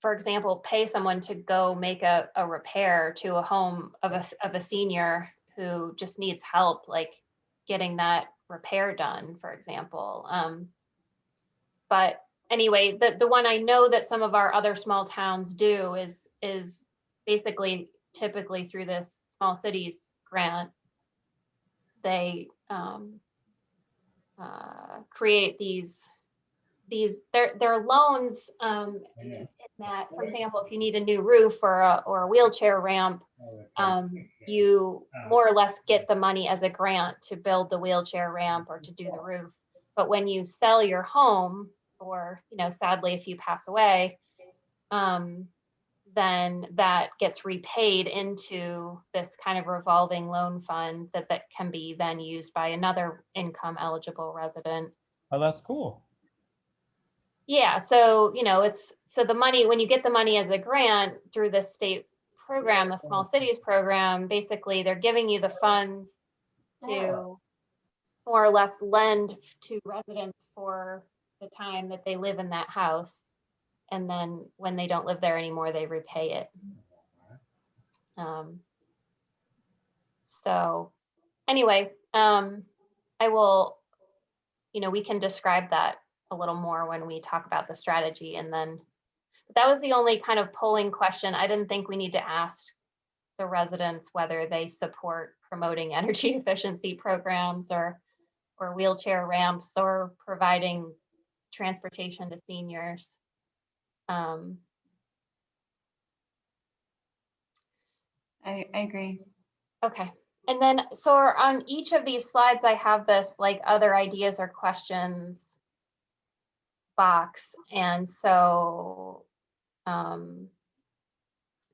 for example, pay someone to go make a repair to a home of a senior who just needs help, like getting that repair done, for example. But anyway, the one I know that some of our other small towns do is basically typically through this small cities grant, they create these their loans in that, for example, if you need a new roof or a wheelchair ramp, you more or less get the money as a grant to build the wheelchair ramp or to do the roof. But when you sell your home, or sadly if you pass away, then that gets repaid into this kind of revolving loan fund that can be then used by another income eligible resident. Oh, that's cool. Yeah, so so the money, when you get the money as a grant through the state program, the Small Cities program, basically they're giving you the funds to more or less lend to residents for the time that they live in that house. And then when they don't live there anymore, they repay it. So anyway, I will, we can describe that a little more when we talk about the strategy. And then that was the only kind of polling question. I didn't think we need to ask the residents whether they support promoting energy efficiency programs or wheelchair ramps or providing transportation to seniors. I agree. Okay. And then, so on each of these slides, I have this like other ideas or questions. box. And so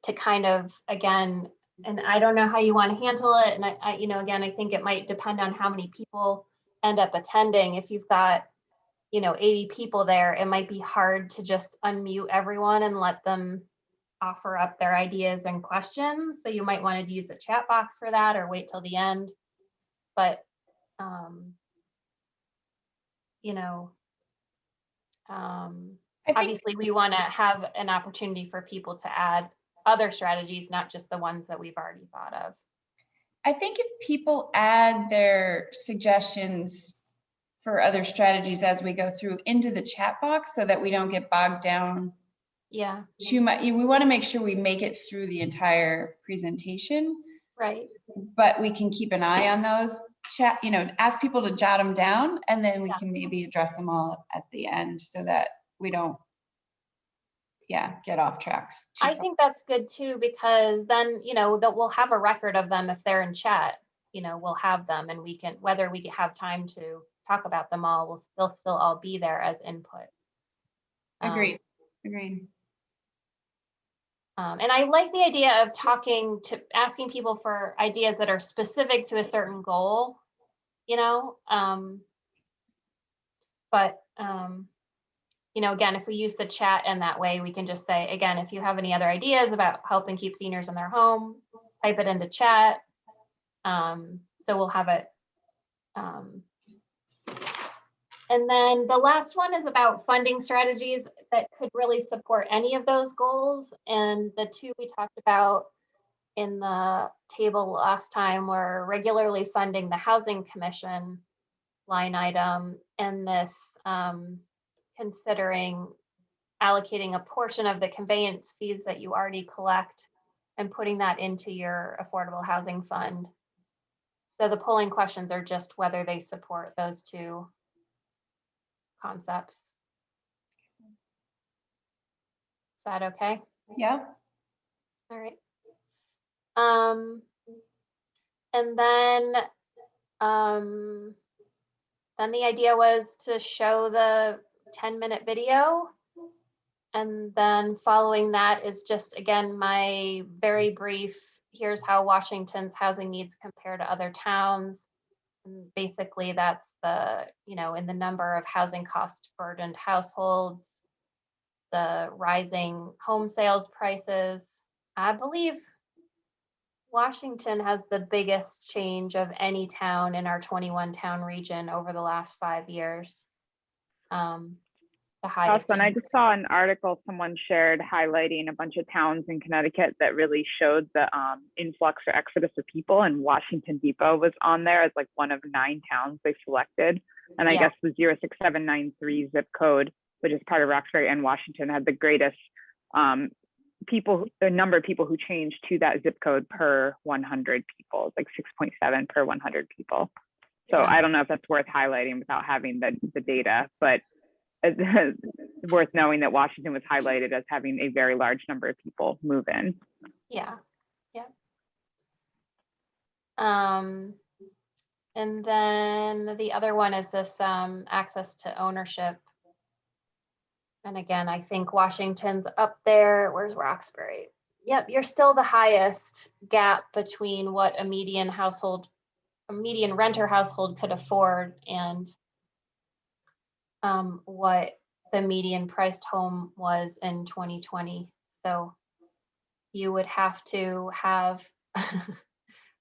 to kind of, again, and I don't know how you want to handle it. And I again, I think it might depend on how many people end up attending. If you've got, 80 people there, it might be hard to just unmute everyone and let them offer up their ideas and questions. So you might want to use the chat box for that or wait till the end. But, I think, obviously we want to have an opportunity for people to add other strategies, not just the ones that we've already thought of. I think if people add their suggestions for other strategies as we go through into the chat box so that we don't get bogged down Yeah, too much. We want to make sure we make it through the entire presentation, right. but we can keep an eye on those chat, ask people to jot them down, and then we Yeah. can maybe address them all at the end so that we don't, get off tracks too I far. think that's good too, because then, that we'll have a record of them if they're in chat, we'll have them and we can, whether we have time to talk about them all, they'll still all be there as input. Agreed. And I like the idea of asking people for ideas that are specific to a certain goal, but again, if we use the chat in that way, we can just say, again, if you have any other ideas about helping keep seniors in their home, type it into chat. So we'll have it. And then the last one is about funding strategies that could really support any of those goals. And the two we talked about in the table last time were regularly funding the Housing Commission line item, and this considering allocating a portion of the conveyance fees that you already collect and putting that into your affordable housing fund. So the polling questions are just whether they support those two concepts. Is that okay? Yeah. All right. And then the idea was to show the 10-minute video. And then following that is just, again, my very brief, here's how Washington's housing needs compare to other towns. And basically that's the, in the number of housing cost burdened households, the rising home sales prices. I believe Washington has the biggest change of any town in our 21 town region over the last 5 years. The highest. Austin, I just saw an article someone shared highlighting a bunch of towns in Connecticut that really showed the influx or exodus of people, and Washington Depot was on there as like one of 9 towns they selected. And I guess the 06793 zip code, which is part of Roxbury and Washington, had the greatest the number of people who changed to that zip code per 100 people. It's like 6.7 per 100 people. So I don't know if that's worth highlighting without having the data, but it's worth knowing that Washington was highlighted as having a very large number of people move in. Yeah. And then the other one is this access to ownership. And again, I think Washington's up there. Where's Roxbury? Yep, you're still the highest gap between what a median renter household could afford and what the median priced home was in 2020. So you would have to have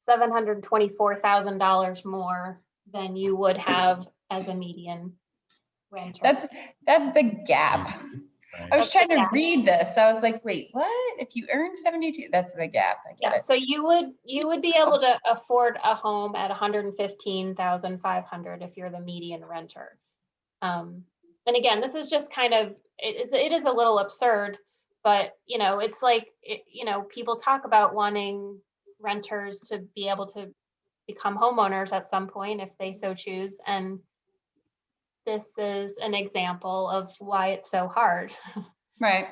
$724,000 more than you would have as a median renter. That's the gap. I was trying to read this. I was like, wait, what? If you earn 72, that's the gap. I get it. So you would be able to afford a home at $115,500 if you're the median renter. And again, this is just kind of, it is a little absurd, but it's like, people talk about wanting renters to be able to become homeowners at some point if they so choose. And this is an example of why it's so hard. Right.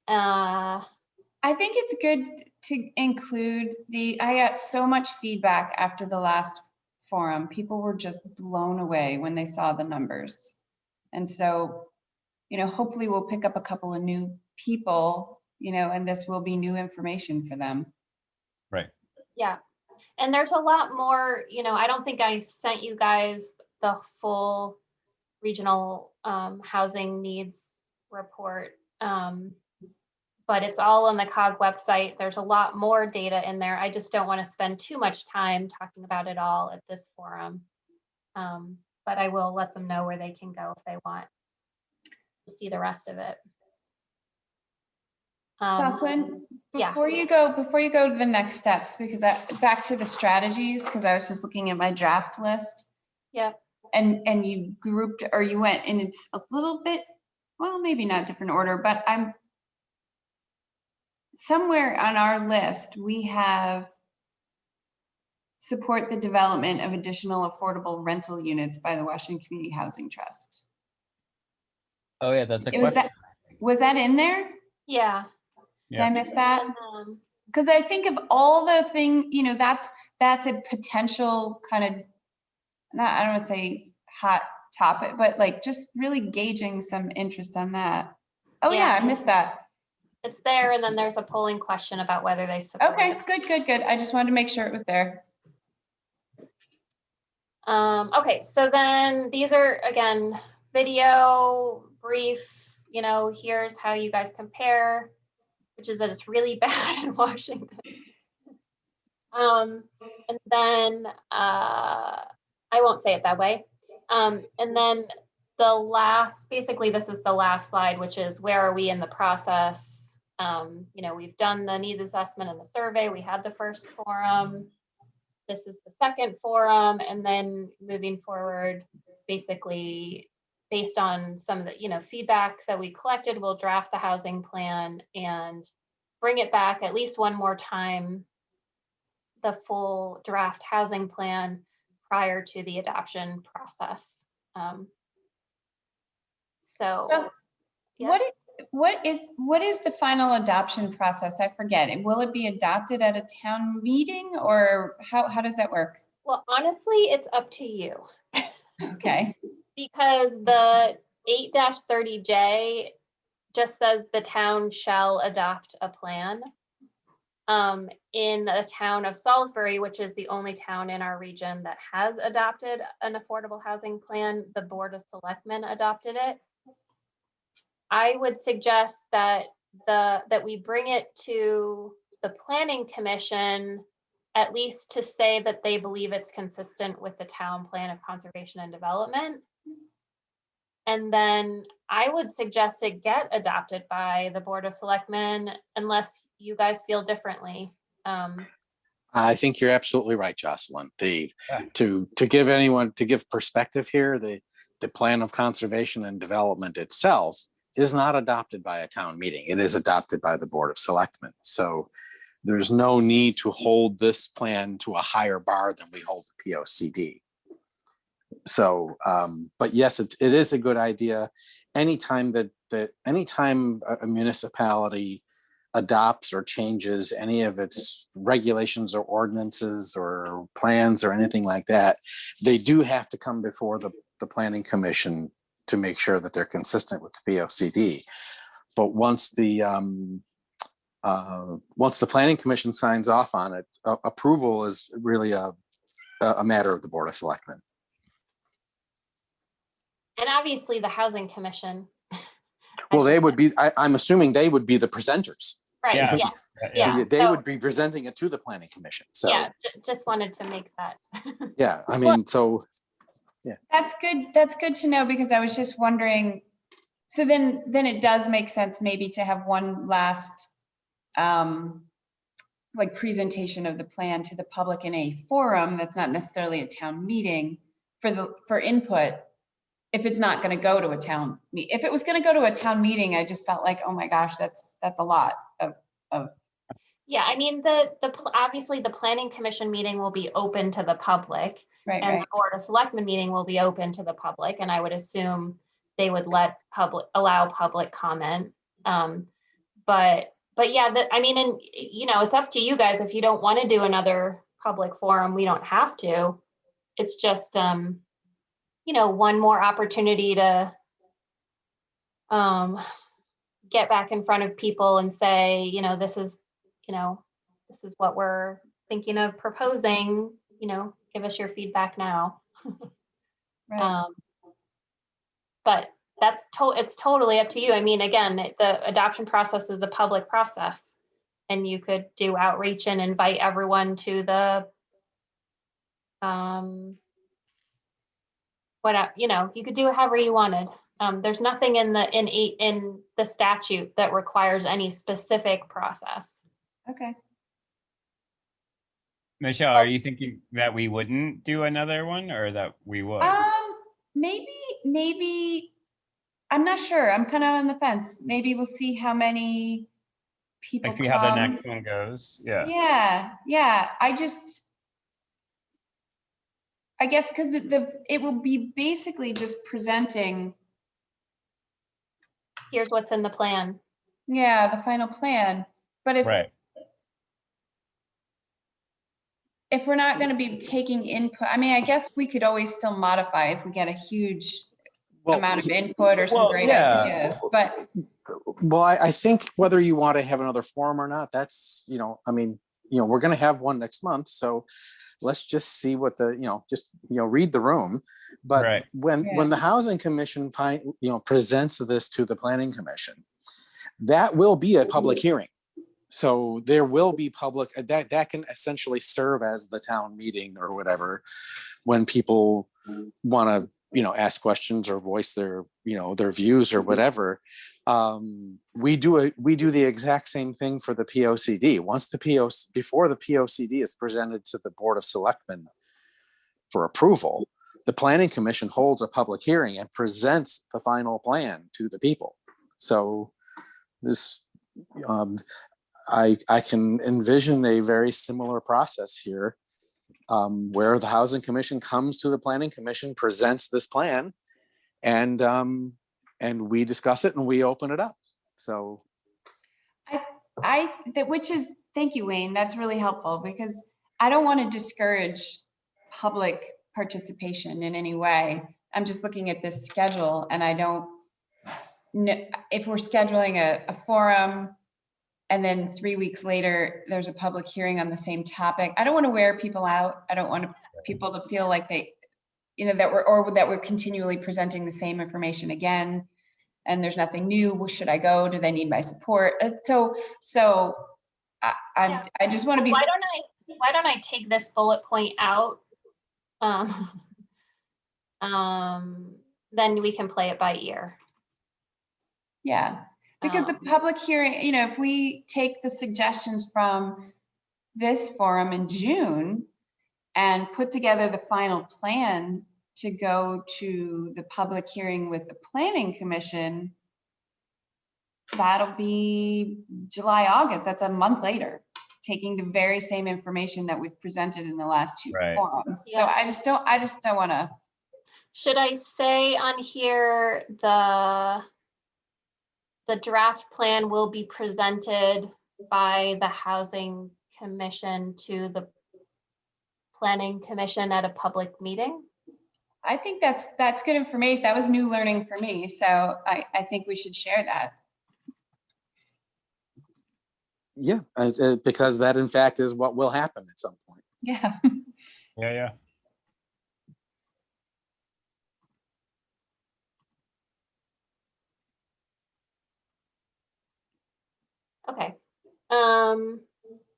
I think it's good to include I got so much feedback after the last forum, people were just blown away when they saw the numbers. And so, hopefully we'll pick up a couple of new people, and this will be new information for them. Right. Yeah. And there's a lot more, I don't think I sent you guys the full regional housing needs report. But it's all on the COG website. There's a lot more data in there. I just don't want to spend too much time talking about it all at this forum. But I will let them know where they can go if they want to see the rest of it. Jocelyn, yeah. before you go to the next steps, because back to the strategies, because I was just looking at my draft list. Yeah. And you grouped, or you went, and it's a little bit, well, maybe not different order, but I'm somewhere on our list, we have support the development of additional affordable rental units by the Washington Community Housing Trust. Oh yeah, that's a question. Was that in there? Yeah. Did I miss that? Because I think of all the thing, that's a potential kind of, I don't want to say hot topic, but like just really gauging some interest on that. Oh yeah, I missed that. It's there, and then there's a polling question about whether they support Okay, it. good. I just wanted to make sure it was there. Okay, so then these are, again, video, brief, here's how you guys compare, which is that it's really bad in Washington. And then I won't say it that way. And then basically this is the last slide, which is where are we in the process? We've done the needs assessment and the survey. We had the first forum. This is the second forum. And then moving forward, basically based on some of the, feedback that we collected, we'll draft the housing plan and bring it back at least one more time, the full draft housing plan prior to the adoption process. Yeah. What is the final adoption process? I forget. Will it be adopted at a town meeting, or how does that work? Well, honestly, it's up to you. Okay. Because the 8-30J just says the town shall adopt a plan. In the town of Salisbury, which is the only town in our region that has adopted an affordable housing plan, the Board of Selectmen adopted it. I would suggest that we bring it to the Planning Commission, at least to say that they believe it's consistent with the town plan of conservation and development. And then I would suggest it get adopted by the Board of Selectmen unless you guys feel differently. I think you're absolutely right, Jocelyn. To give perspective here, the plan of conservation and development itself is not adopted by a town meeting. It is adopted by the Board of Selectmen. So there's no need to hold this plan to a higher bar than we hold the POCD. So, but yes, it is a good idea. Anytime anytime a municipality adopts or changes any of its regulations or ordinances or plans or anything like that, they do have to come before the Planning Commission to make sure that they're consistent with the POCD. But once the Planning Commission signs off on it, approval is really a matter of the Board of Selectmen. And obviously the Housing Commission. Well, they would be, I'm assuming they would be the presenters. Right, Yeah. yeah. They would be presenting it to the Planning Commission. So yeah, just wanted to make that. yeah, I mean, so yeah. That's good. That's good to know, because I was just wondering, so then it does make sense maybe to have one last like presentation of the plan to the public in a forum that's not necessarily a town meeting for input. If it's not going to go to a town meeting, if it was going to go to a town meeting, I just felt like, oh my gosh, that's a lot of. Yeah, I mean, obviously the Planning Commission meeting will be open to the public, Right, and right. the Board of Selectmen meeting will be open to the public, and I would assume they would allow public comment. But yeah, I mean, and it's up to you guys. If you don't want to do another public forum, we don't have to. it's just, you know, one more opportunity to get back in front of people and say, you know, this is what we're thinking of proposing, you know, give us your feedback now. Right. But it's totally up to you. I mean, again, the adoption process is a public process, and you could do outreach and invite everyone to the, you could do it however you wanted. There's nothing in the statute that requires any specific process. Okay. Michelle, are you thinking that we wouldn't do another one or that we would? Maybe, I'm not sure. I'm kind of on the fence. Maybe we'll see how many people Like see come. how the next one goes. Yeah. Yeah. I guess because it will be basically just presenting, Here's what's in the plan. the final plan. But Right. if we're not going to be taking input, I mean, I guess we could always still modify if we get a huge amount of input or some great ideas. But well, I think whether you want to have another forum or not, that's, I mean, we're going to have one next month. So let's just see what read the room. But Right. when the Housing Commission presents this to the Planning Commission, that will be a public hearing. So there will be public, that can essentially serve as the town meeting or whatever, when people want to, ask questions or voice their, their views or whatever. We do the exact same thing for the POCD. Before the POCD is presented to the Board of Selectmen for approval, the Planning Commission holds a public hearing and presents the final plan to the people. So this, I can envision a very similar process here, where the Housing Commission comes to the Planning Commission, presents this plan, and we discuss it and we open it up. So thank you, Wayne. That's really helpful, because I don't want to discourage public participation in any way. I'm just looking at this schedule, and I don't know if we're scheduling a forum and then 3 weeks later there's a public hearing on the same topic. I don't want to wear people out. I don't want people to feel like they, that we're continually presenting the same information again, and there's nothing new. Well, should I go? Do they need my support? So I just want to be. Why don't I take this bullet point out? Then we can play it by ear. Yeah, because the public hearing, if we take the suggestions from this forum in June and put together the final plan to go to the public hearing with the Planning Commission, that'll be July, August. That's a month later, taking the very same information that we've presented in the last two forums. So I just don't want to. Should I say on here, the draft plan will be presented by the Housing Commission to the Planning Commission at a public meeting? I think that's good information. That was new learning for me. So I think we should share that. Yeah, because that in fact is what will happen at some point. Yeah. Yeah. Okay.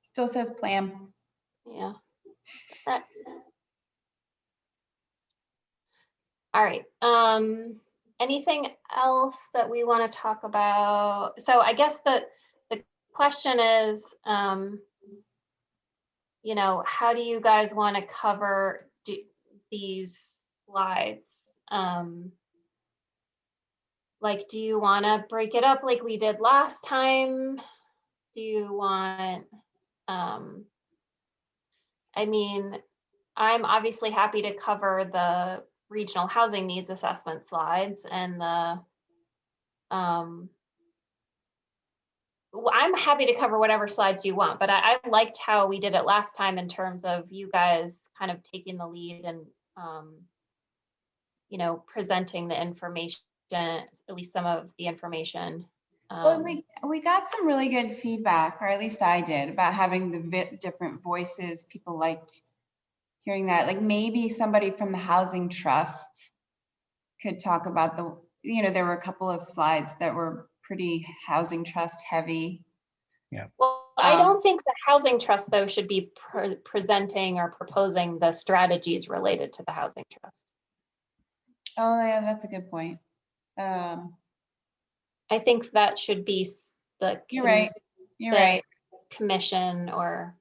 Still says plan. Yeah. All right. Anything else that we want to talk about? So I guess the question is, how do you guys want to cover these slides? Like, do you want to break it up like we did last time? Do you want, I mean, I'm obviously happy to cover the regional housing needs assessment slides and I'm happy to cover whatever slides you want, but I liked how we did it last time in terms of you guys kind of taking the lead and you know, presenting the information, at least some of the information. Well, we got some really good feedback, or at least I did, about having the different voices. People liked hearing that. Like maybe somebody from the Housing Trust could talk about the, you know, there were a couple of slides that were pretty Housing Trust heavy. Well, I don't think the Housing Trust, though, should be presenting or proposing the strategies related to the Housing Trust. Oh, yeah, that's a good point. I think that should be the You're right. You're the right. commission or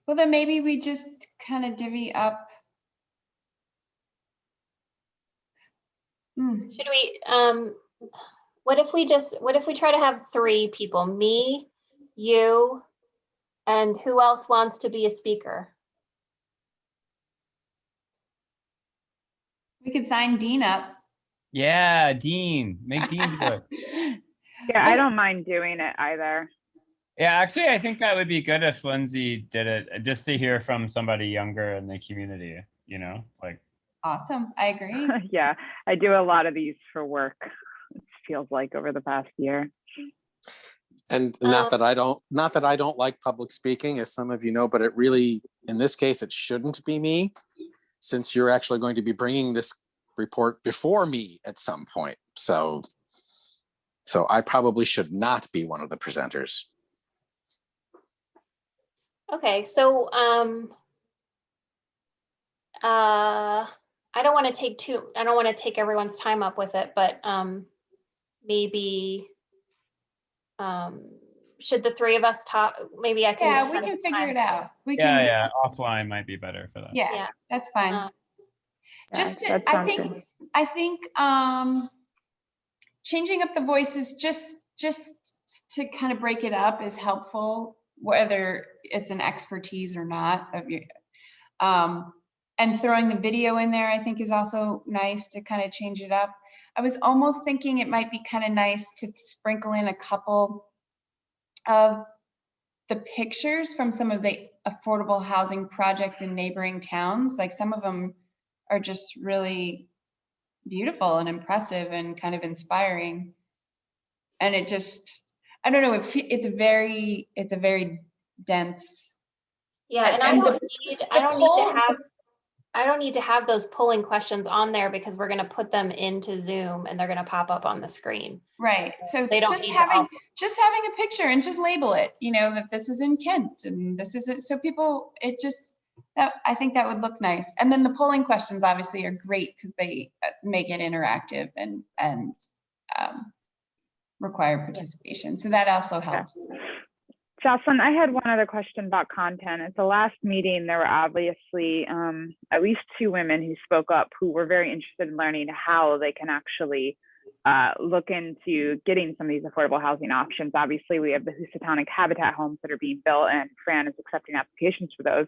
Well, then maybe we just kind of divvy up. should we what if we try to have 3 people, me, you, and who else wants to be a speaker? We could sign Dean up. Yeah, Dean, make Dean do it. Yeah, I don't mind doing it either. Yeah, actually, I think that would be good if Lindsay did it, just to hear from somebody younger in the community, you know, like. Awesome, I agree. Yeah, I do a lot of these for work. It feels like over the past year. And not that I don't like public speaking, as some of you know, but it really, in this case, it shouldn't be me, since you're actually going to be bringing this report before me at some point. So I probably should not be one of the presenters. Okay, so I don't want to take everyone's time up with it, but maybe should the 3 of us talk? Maybe I can. Yeah, we can figure it out. Yeah, offline might be better for that. Yeah, that's fine. Just Yeah, to, I think changing up the voices just to kind of break it up is helpful, whether it's an expertise or not of your and throwing the video in there, I think, is also nice to kind of change it up. I was almost thinking it might be kind of nice to sprinkle in a couple of the pictures from some of the affordable housing projects in neighboring towns. Like some of them are just really beautiful and impressive and kind of inspiring. And it just, I don't know, it's a very dense. Yeah, and I don't need to have those polling questions on there because we're going to put them into Zoom and they're going to pop up on the screen. Right. So they don't just having a picture and just label it, you know, that this is in Kent and this is it. So people, I think that would look nice. And then the polling questions obviously are great because they make it interactive and require participation. So that also helps. Jocelyn, I had one other question about content. At the last meeting, there were obviously at least 2 women who spoke up who were very interested in learning how they can actually look into getting some of these affordable housing options. Obviously, we have the Housatonic Habitat homes that are being built, and Fran is accepting applications for those.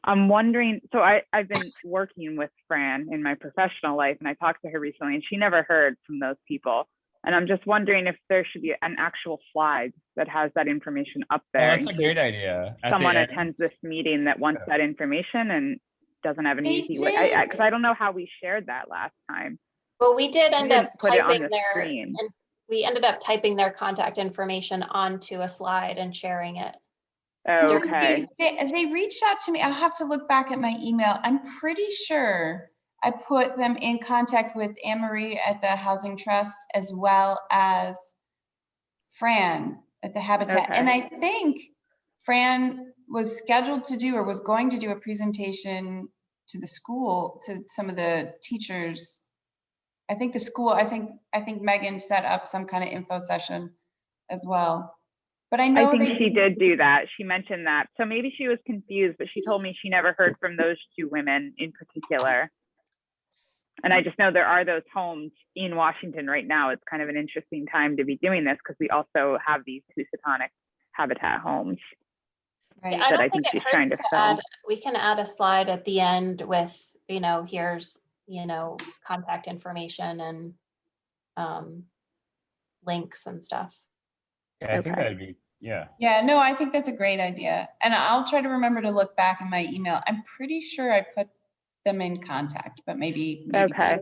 I'm wondering, so I've been working with Fran in my professional life, and I talked to her recently, and she never heard from those people. And I'm just wondering if there should be an actual slide that has that information up there. Oh, that's a great idea. Someone attends this meeting that wants that information and doesn't have an easy way, because I don't know how we shared that last time. Well, we did end up typing screen. and we ended up typing their contact information onto a slide and sharing it. Oh, okay. They reached out to me. I'll have to look back at my email. I'm pretty sure I put them in contact with Anne-Marie at the Housing Trust as well as Fran at the Habitat. Okay. And I think Fran was scheduled to do or was going to do a presentation to the school, to some of the teachers. I think the school, I think Megan set up some kind of info session as well. But I know she did do that. She mentioned that. So maybe she was confused, but she told me she never heard from those 2 women in particular. And I just know there are those homes in Washington right now. It's kind of an interesting time to be doing this because we also have these Housatonic Habitat homes. Right. I don't think it hurts to add, we can add a slide at the end with, you know, here's, you know, contact information and links and stuff. Yeah, I think that'd be, Yeah. Yeah, no, I think that's a great idea. And I'll try to remember to look back in my email. I'm pretty sure I put them in contact, but maybe Okay. not.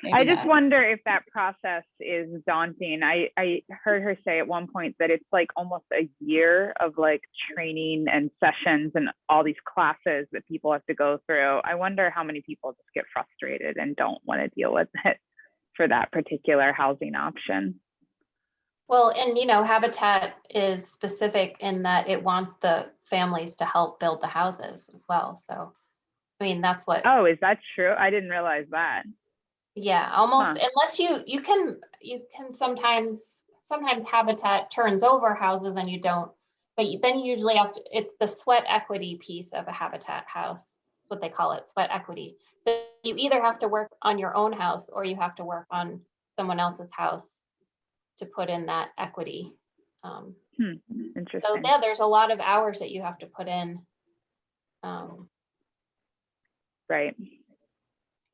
Maybe I just not. wonder if that process is daunting. I heard her say at one point that it's like almost a year of like training and sessions and all these classes that people have to go through. I wonder how many people just get frustrated and don't want to deal with it for that particular housing option. Well, and Habitat is specific in that it wants the families to help build the houses as well. So, I mean, that's what. Oh, is that true? I didn't realize that. Yeah, almost unless you can sometimes Habitat turns over houses and you don't, but then you usually have to, it's the sweat equity piece of a Habitat house, what they call it, sweat equity. So you either have to work on your own house or you have to work on someone else's house to put in that equity. Interesting. So yeah, there's a lot of hours that you have to put in. Right.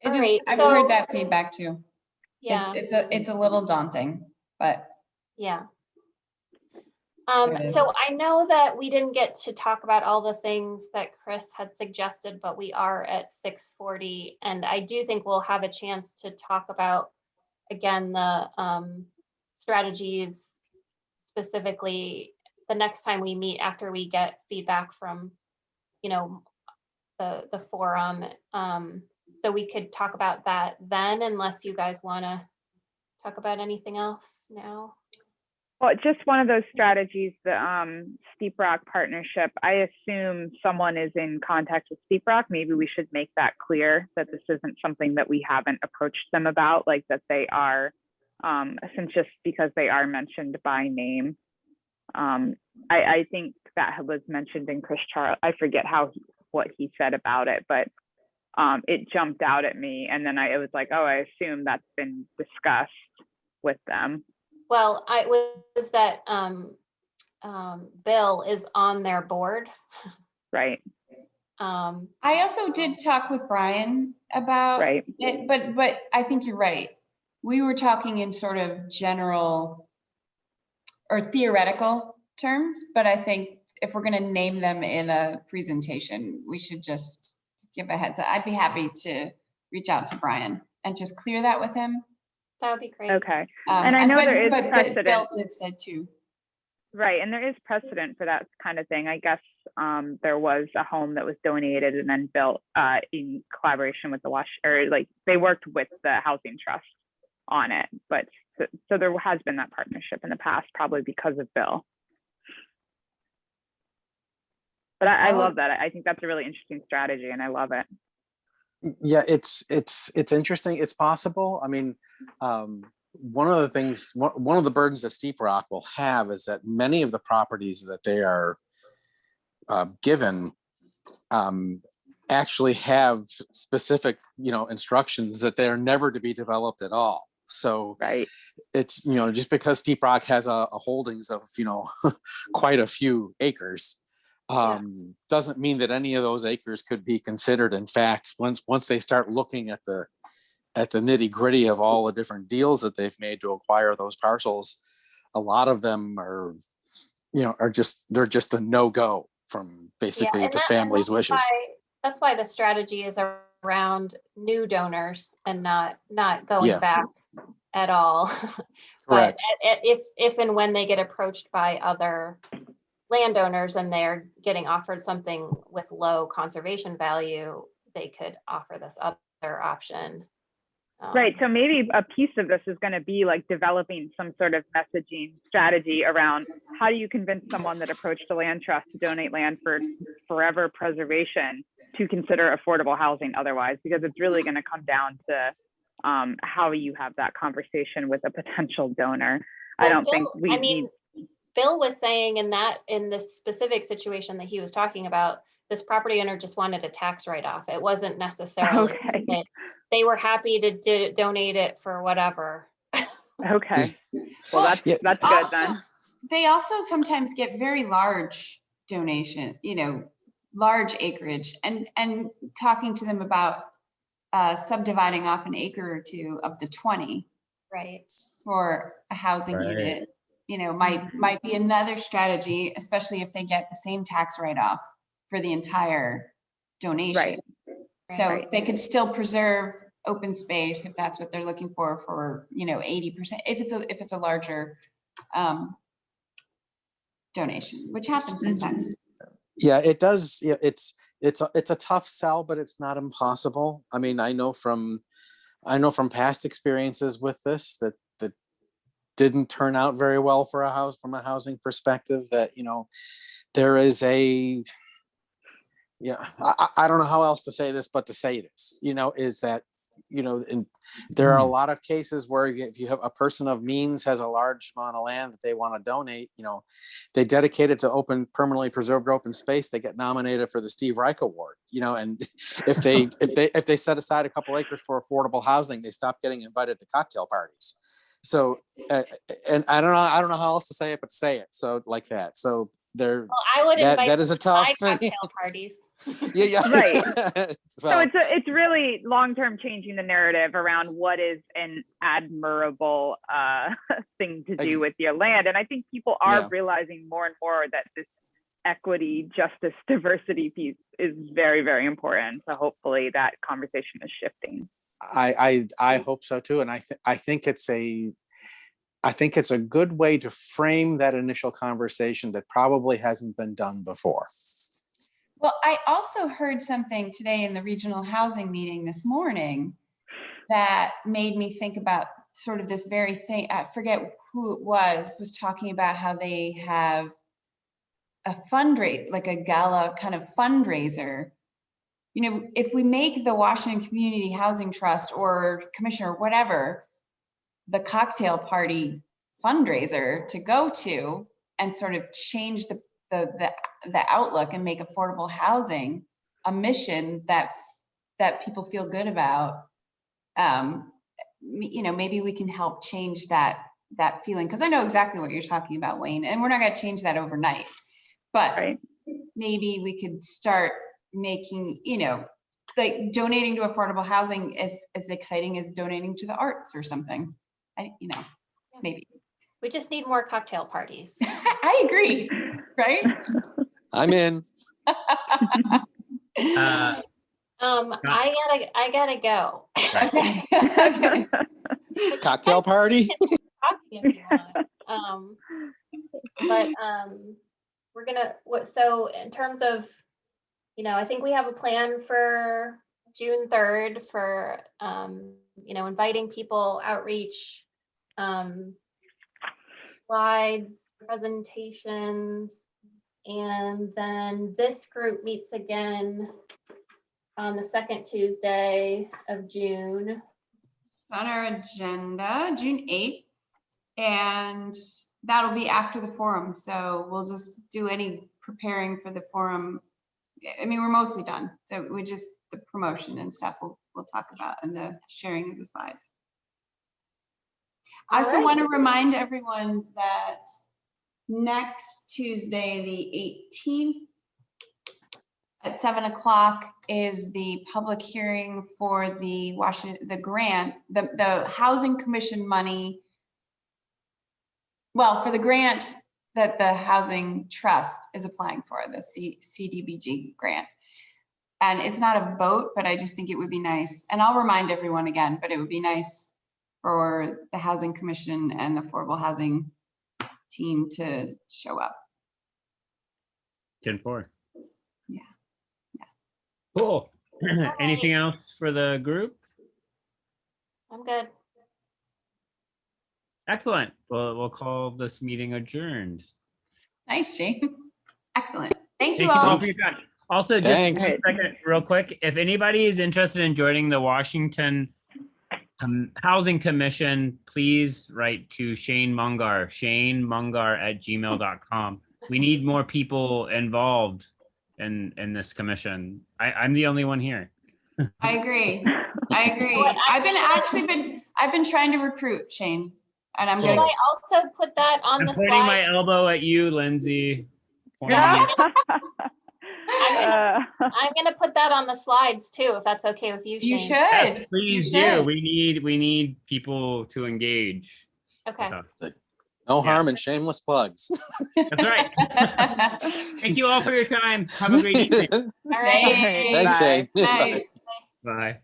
I've heard that feedback too. Yeah. It's a little daunting, but. Yeah. So I know that we didn't get to talk about all the things that Chris had suggested, but we are at 6:40, and I do think we'll have a chance to talk about, again, the strategies specifically the next time we meet after we get feedback from, the forum. So we could talk about that then, unless you guys want to talk about anything else now. Well, just one of those strategies, the Steep Rock partnership. I assume someone is in contact with Steep Rock. Maybe we should make that clear that this isn't something that we haven't approached them about, like that they are, since just because they are mentioned by name. I think that was mentioned in Chris Charles. I forget what he said about it, but it jumped out at me. And then it was like, oh, I assume that's been discussed with them. Well, I was that Bill is on their board. Right. I also did talk with Brian about it, but I think you're right. We were talking in sort of general or theoretical terms, but I think if we're going to name them in a presentation, we should just give a heads up. I'd be happy to reach out to Brian and just clear that with him. That would be great. Okay. And I know there is precedent. Bill did say too. Right. And there is precedent for that kind of thing. I guess there was a home that was donated and then built in collaboration with they worked with the Housing Trust on it. But so there has been that partnership in the past, probably because of Bill. But I love that. I think that's a really interesting strategy and I love it. Yeah, it's interesting. It's possible. I mean, one of the burdens that Steep Rock will have is that many of the properties that they are given actually have specific, instructions that they are never to be developed at all. So it's, just because Steep Rock has a holdings of, quite a few acres, doesn't mean that any of those acres could be considered. In fact, once they start looking at the nitty gritty of all the different deals that they've made to acquire those parcels, a lot of them are just a no-go from basically the family's wishes. That's why the strategy is around new donors and not going back at all. But if and when they get approached by other landowners and they're getting offered something with low conservation value, they could offer this other option. Right. So maybe a piece of this is going to be like developing some sort of messaging strategy around how do you convince someone that approached a land trust to donate land for forever preservation to consider affordable housing otherwise, because it's really going to come down to how you have that conversation with a potential donor. Well, I don't think we need. Bill was saying in this specific situation that he was talking about, this property owner just wanted a tax write-off. It wasn't necessarily that they were happy to donate it for whatever. Okay. Well, that's good then. They also sometimes get very large donation, large acreage, and talking to them about subdividing off an acre or two up to 20 right, for a housing unit. might be another strategy, especially if they get the same tax write-off for the entire donation. So Right. they could still preserve open space if that's what they're looking for 80%, if it's a larger donation, which happens sometimes. Yeah, it does. Yeah, it's a tough sell, but it's not impossible. I mean, I know from past experiences with this that didn't turn out very well for from a housing perspective, that, there is I don't know how else to say this, but to say this, is that, and there are a lot of cases where if you have a person of means has a large amount of land that they want to donate, they dedicate it to permanently preserved open space, they get nominated for the Steve Reich Award, and if they set aside a couple acres for affordable housing, they stop getting invited to cocktail parties. So, and I don't know how else to say it, but to say it. So like that. So Well, I would invite that is a tough my thing. cocktail parties. Yeah. Right. Well, So it's really long-term changing the narrative around what is an admirable thing to do with your land. And I think people are realizing more and more that this equity, justice, diversity piece is very, very important. So hopefully that conversation is shifting. I hope so too. And I think it's a good way to frame that initial conversation that probably hasn't been done before. Well, I also heard something today in the regional housing meeting this morning that made me think about sort of this very thing. I forget who it was talking about how they have a fundraiser, like a gala kind of fundraiser. If we make the Washington Community Housing Trust or Commission or whatever, the cocktail party fundraiser to go to and sort of change the outlook and make affordable housing a mission that people feel good about, maybe we can help change that feeling. Because I know exactly what you're talking about, Wayne, and we're not going to change that overnight, but maybe we could start making, like donating to affordable housing as exciting as donating to the arts or something. Maybe. We just need more cocktail parties. I agree, right? I'm in. I gotta go. Okay. Okay. Cocktail party. Talk to me if you want. But we're gonna. So in terms of, I think we have a plan for June 3rd for inviting people, outreach, slides, presentations, and then this group meets again on the second Tuesday of June. On our agenda, June 8th, and that'll be after the forum. So we'll just do any preparing for the forum. I mean, we're mostly done. So we just, the promotion and stuff we'll talk about, and the sharing of the slides. I also want to remind everyone that next Tuesday, the 18th at 7 o'clock is the public hearing for the grant, the Housing Commission money. Well, for the grant that the Housing Trust is applying for, the CDBG grant. And it's not a vote, but I just think it would be nice. And I'll remind everyone again, but it would be nice for the Housing Commission and the Affordable Housing team to show up. 10-4. Yeah. Cool. Anything else for the group? I'm good. Excellent. Well, we'll call this meeting adjourned. Nice, Shane. Excellent. Thank you Thank you all. all for your time. Also, just a second, real quick, if anybody is interested in joining the Washington Housing Commission, please write to Shane Mungar, shanemungar@gmail.com. We need more people involved in this commission. I'm the only one here. I agree. I've been trying to recruit, Shane, and I'm Should gonna. I also put that on I'm the pointing my slides? elbow at you, Lindsay. I'm gonna put that on the slides too, if that's okay with you, Shane. You should. Yes, please You should. do. We need people to engage. Okay. with us. No Yeah. harm in shameless plugs. That's right. Thank you all for your time. Have a great evening. All right. Thanks, Bye. Shay. Night. Bye.